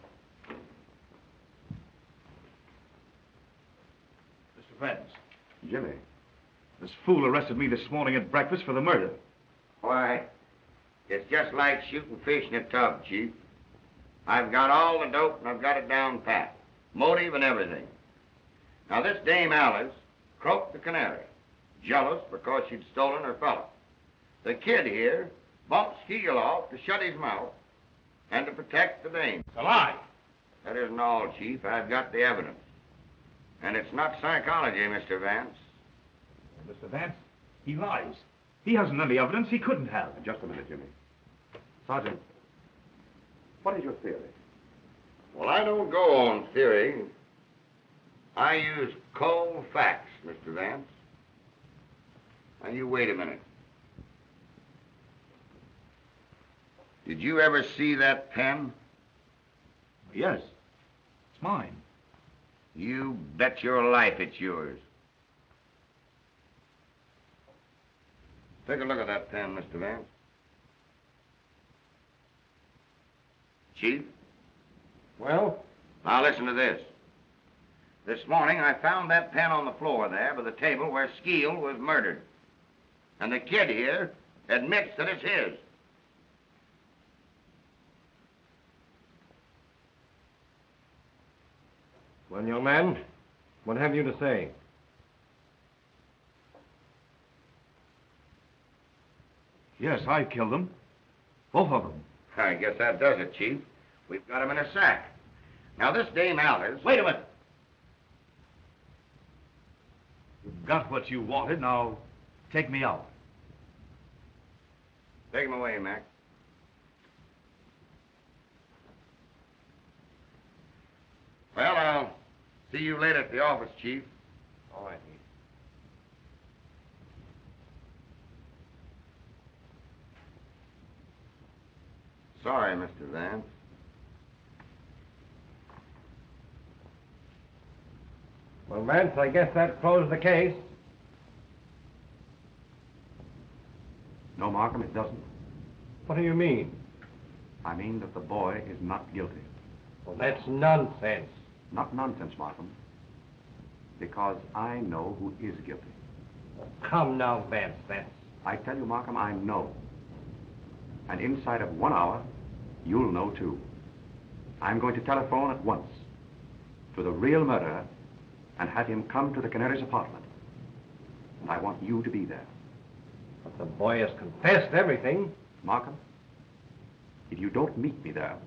Mr. Vance, Jimmy. this fool arrested me this morning at breakfast for the murder. Why, it's just like shooting fish in a tub, Chief. I've got all the dope, and I've got it down pat. Motive and everything. Now, this Dame Alice croaked the Canary, jealous because she'd stolen her fellow. The kid here bumped Skeel off to shut his mouth and to protect the dame. It's a lie. That isn't all, Chief. I've got the evidence. And it's not psychology, Mr. Vance. Mr. Vance, he lies. He hasn't any evidence. He couldn't have. Just a minute, Jimmy. Sergeant, what is your theory? Well, I don't go on theory. I use cold facts, Mr. Vance. Now, you wait a minute. Did you ever see that pen? Yes. It's mine. You bet your life it's yours. Take a look at that pen, Mr. Vance. Chief? Well? Now listen to this. This morning I found that pen on the floor there by the table where Skeel was murdered. And the kid here admits that it's his. Well, young man, what have you to say? Yes, I killed them. Both of them. I guess that does it, Chief. We've got him in a sack. Now, this Dame Alice... Wait a minute. You've got what you wanted. Now, take me out. Take him away, Mac. Well, I'll see you later at the office, Chief. All right, Heath. Sorry, Mr. Vance. Well, Vance, I guess that closed the case. No, Markham, it doesn't. What do you mean? I mean that the boy is not guilty. Well, that's nonsense. Not nonsense, Markham. Because I know who is guilty. Come now, Vance, I tell you, Markham, I know. And inside of 1 hour, you'll know too. I'm going to telephone at once to the real murderer and have him come to the Canary's apartment. And I want you to be there. But the boy has confessed everything. Markham, if you don't meet me there,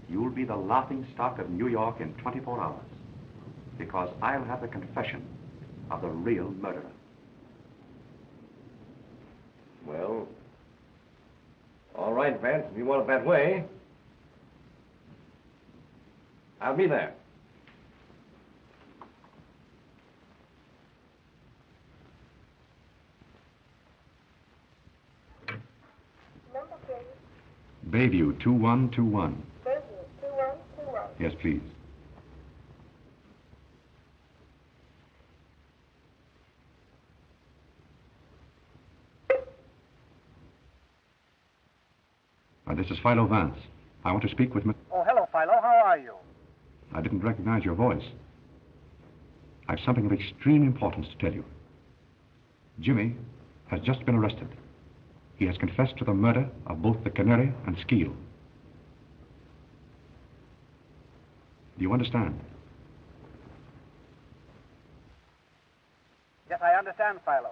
you'll be the laughing stock of New York in 24 hours. Because I'll have the confession of the real murderer. Well, all right, Vance, if you want it that way. I'll be there. Number, please. Bayview 2121. Bayview 2121. Yes, please. This is Philo Vance. I want to speak with Oh, hello, Philo. How are you? I didn't recognize your voice. I've something of extreme importance to tell you. Jimmy has just been arrested. He has confessed to the murder of both the Canary and Skeel. Do you understand? Yes, I understand, Philo.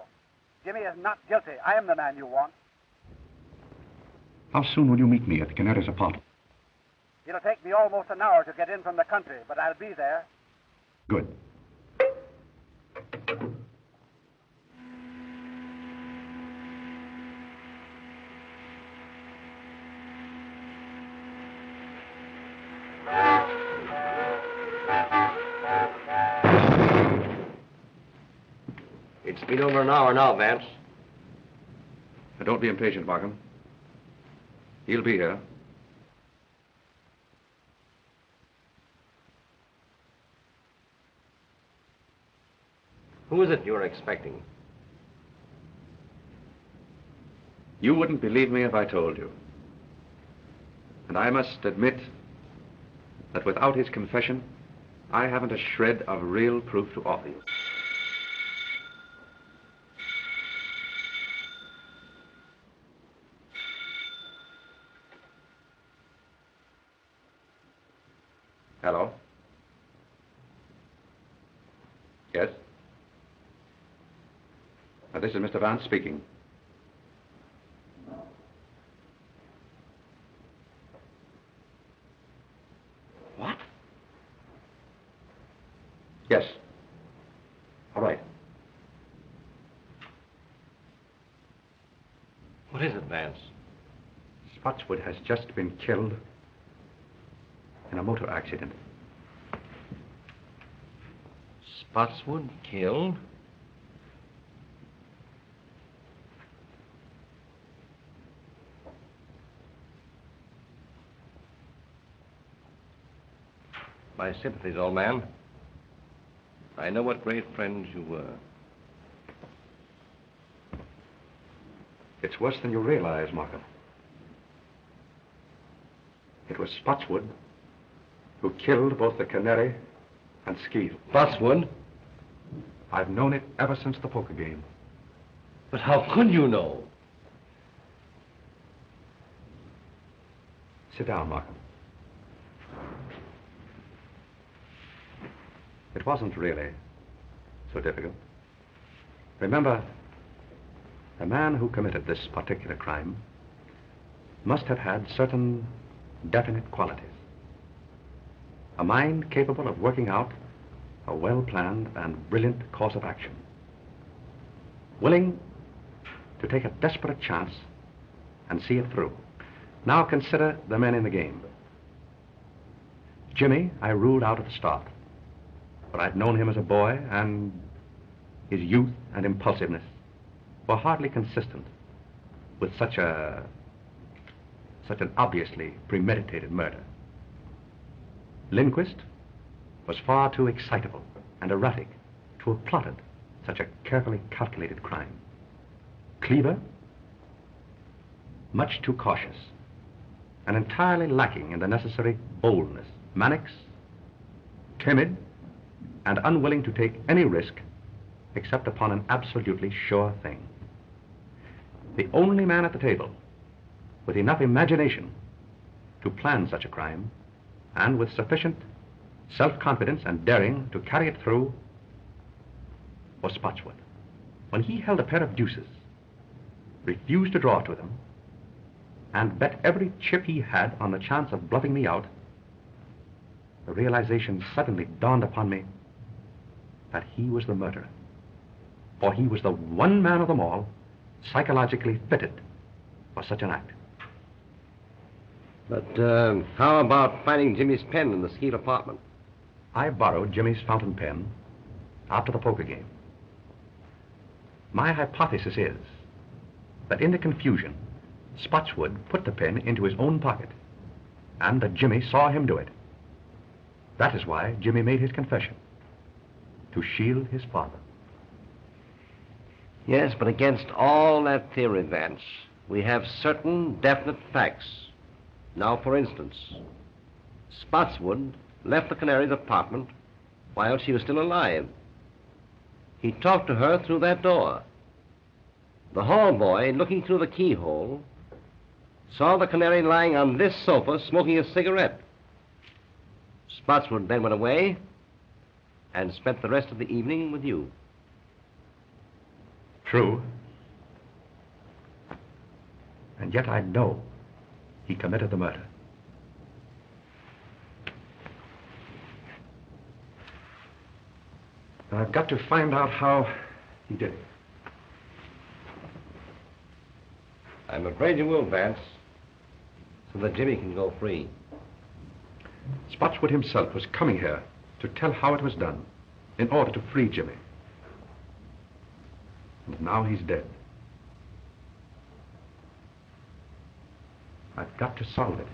Jimmy is not guilty. I am the man you want. How soon will you meet me at the Canary's apartment? It'll take me almost an hour to get in from the country, but I'll be there. Good. It's been over an hour now, Vance. Now, don't be impatient, Markham. He'll be here. Who is it you're expecting? You wouldn't believe me if I told you. And I must admit that without his confession, I haven't a shred of real proof to offer you. Hello? Yes? This is Mr. Vance speaking. What? Yes. All right. What is it, Vance? Spotswood has just been killed in a motor accident. Spotswood killed? My sympathies, old man. I know what great friends you were. It's worse than you realize, Markham. It was Spotswood who killed both the Canary and Skeel. Spotswood? I've known it ever since the poker game. But how could you know? Sit down, Markham. It wasn't really so difficult. Remember, the man who committed this particular crime must have had certain definite qualities. A mind capable of working out a well-planned and brilliant course of action. Willing to take a desperate chance and see it through. Now consider the men in the game. Jimmy, I ruled out at the start. But I'd known him as a boy, and his youth and impulsiveness were hardly consistent with such an obviously premeditated murder. Lindquist was far too excitable and erratic to have plotted such a carefully calculated crime. Cleaver, much too cautious and entirely lacking in the necessary boldness. Mannix, timid and unwilling to take any risk except upon an absolutely sure thing. The only man at the table with enough imagination to plan such a crime and with sufficient self-confidence and daring to carry it through was Spotswood. When he held a pair of deuces, refused to draw to them, and bet every chip he had on the chance of bluffing me out, the realization suddenly dawned upon me that he was the murderer. For he was the one man of them all psychologically fitted for such an act. But how about finding Jimmy's pen in the Skeet apartment? I borrowed Jimmy's fountain pen after the poker game. My hypothesis is that in the confusion, Spotswood put the pen into his own pocket, and that Jimmy saw him do it. That is why Jimmy made his confession, to shield his father. Yes, but against all that theory, Vance, we have certain definite facts. Now, for instance, Spotswood left the Canary's apartment while she was still alive. He talked to her through that door. The hall boy, looking through the keyhole, saw the Canary lying on this sofa smoking a cigarette. Spotswood then went away and spent the rest of the evening with you. True. And yet I know he committed the murder. I've got to find out how he did it. I'm afraid you will, Vance, so that Jimmy can go free. Spotswood himself was coming here to tell how it was done in order to free Jimmy. And now he's dead. I've got to solve it.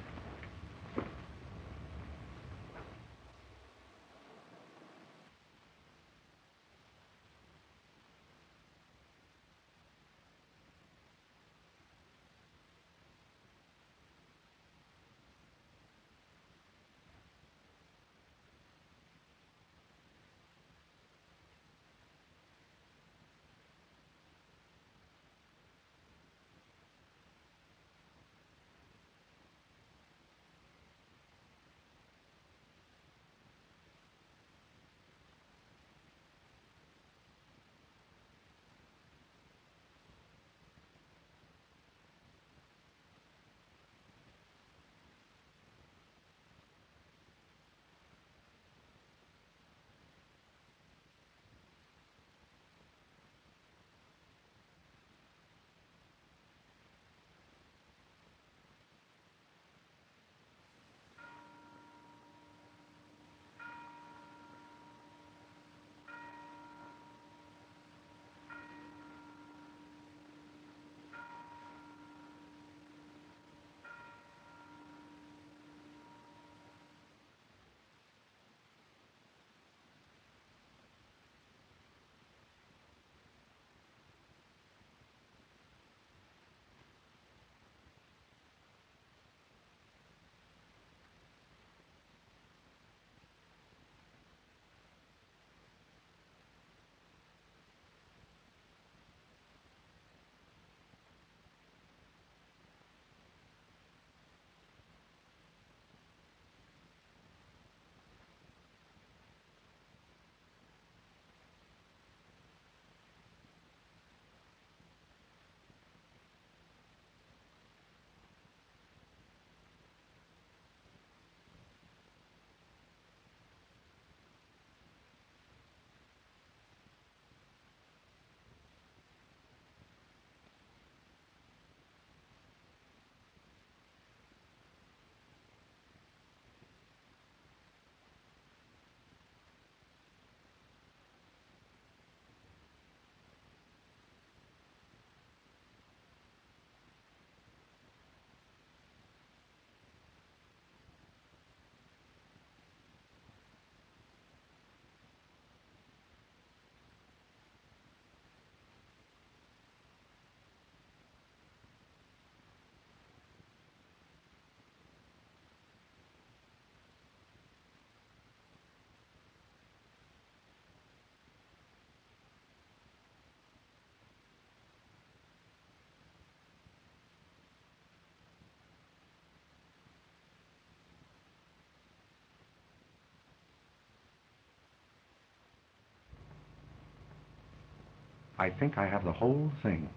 I think I have the whole thing.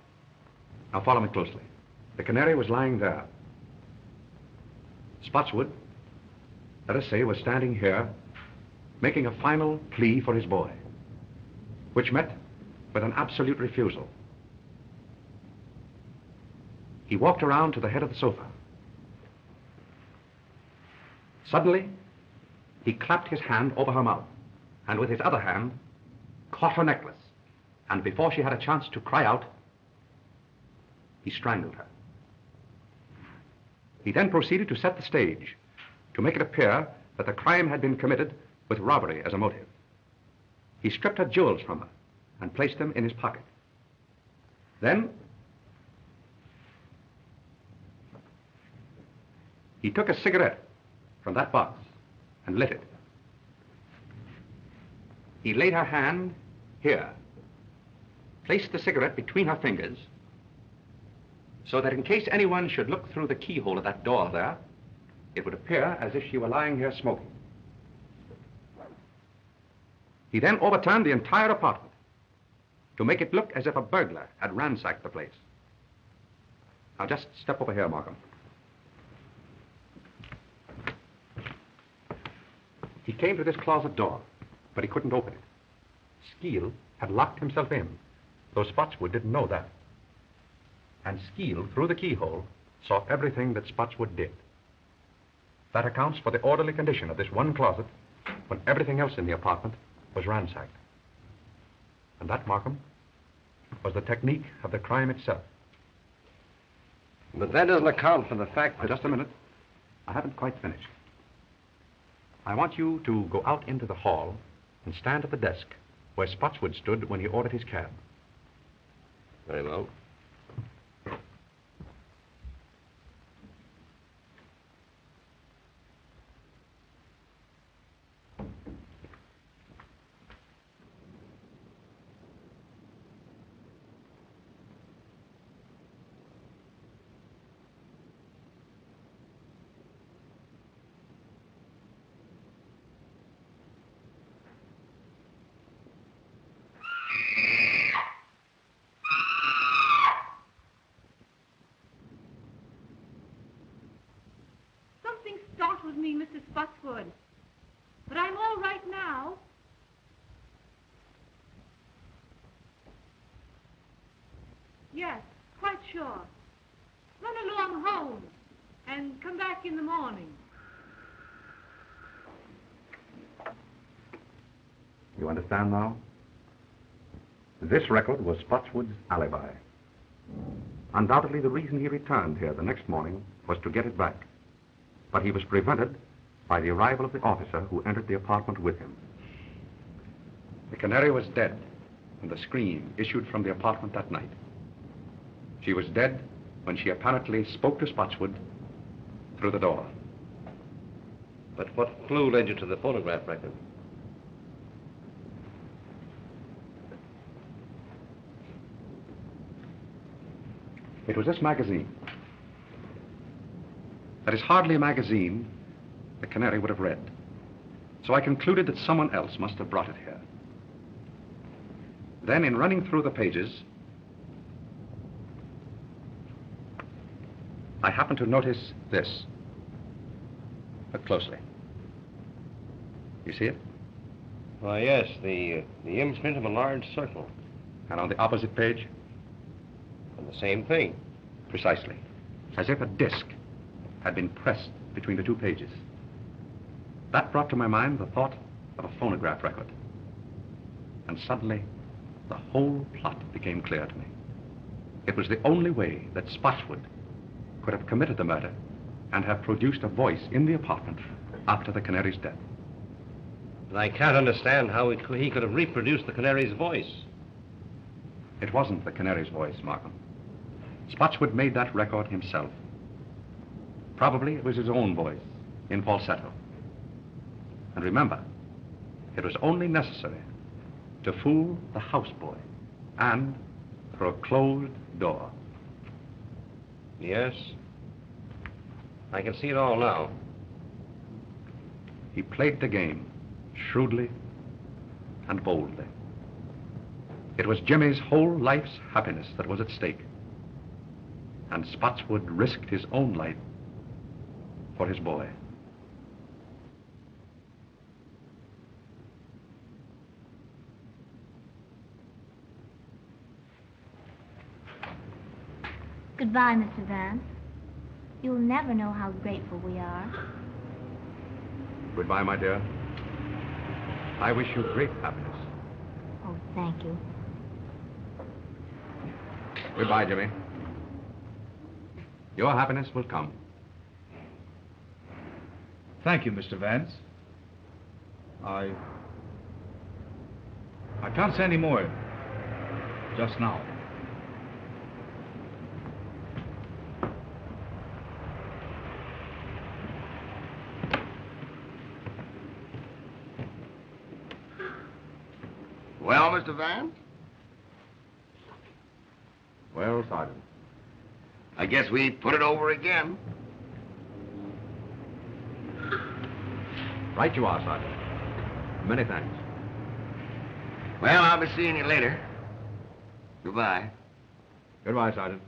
Now follow me closely. The Canary was lying there. Spotswood, let us say, was standing here making a final plea for his boy, which met with an absolute refusal. He walked around to the head of the sofa. Suddenly, he clapped his hand over her mouth, and with his other hand, caught her necklace. And before she had a chance to cry out, he strangled her. He then proceeded to set the stage, to make it appear that the crime had been committed with robbery as a motive. He stripped her jewels from her and placed them in his pocket. Then, he took a cigarette from that box and lit it. He laid her hand here, placed the cigarette between her fingers, so that in case anyone should look through the keyhole of that door there, it would appear as if she were lying here smoking. He then overturned the entire apartment to make it look as if a burglar had ransacked the place. Now just step over here, Markham. He came to this closet door, but he couldn't open it. Skeel had locked himself in, though Spotswood didn't know that. And Skeel, through the keyhole, saw everything that Spotswood did. That accounts for the orderly condition of this one closet when everything else in the apartment was ransacked. And that, Markham, was the technique of the crime itself. But that doesn't account for the fact that... Just a minute. I haven't quite finished. I want you to go out into the hall and stand at the desk where Spotswood stood when he ordered his cab. Very well. Startled me, Mrs. Spotswood. But I'm all right now. Yes, quite sure. Run along home and come back in the morning. You understand now? This record was Spotswood's alibi. Undoubtedly, the reason he returned here the next morning was to get it back. But he was prevented by the arrival of the officer who entered the apartment with him. The Canary was dead when the scream issued from the apartment that night. She was dead when she apparently spoke to Spotswood through the door. But what clue led you to the phonograph record? It was this magazine. That is hardly a magazine the Canary would have read. So I concluded that someone else must have brought it here. Then, in running through the pages, I happened to notice this. Look closely. You see it? Why, yes, the imprint of a large circle. And on the opposite page? And the same thing. Precisely. As if a disc had been pressed between the two pages. That brought to my mind the thought of a phonograph record. And suddenly, the whole plot became clear to me. It was the only way that Spotswood could have committed the murder and have produced a voice in the apartment after the Canary's death. But I can't understand how he could have reproduced the Canary's voice. It wasn't the Canary's voice, Markham. Spotswood made that record himself. Probably it was his own voice, in falsetto. And remember, it was only necessary to fool the houseboy and through a closed door. Yes. I can see it all now. He played the game shrewdly and boldly. It was Jimmy's whole life's happiness that was at stake. And Spotswood risked his own life for his boy. Goodbye, Mr. Vance. You'll never know how grateful we are. Goodbye, my dear. I wish you great happiness. Oh, thank you. Goodbye, Jimmy. Your happiness will come. Thank you, Mr. Vance. I can't say any more just now. Well, Mr. Vance? Well, Sergeant. I guess we put it over again. Right you are, Sergeant. Many thanks. Well, I'll be seeing you later. Goodbye. Goodbye, Sergeant.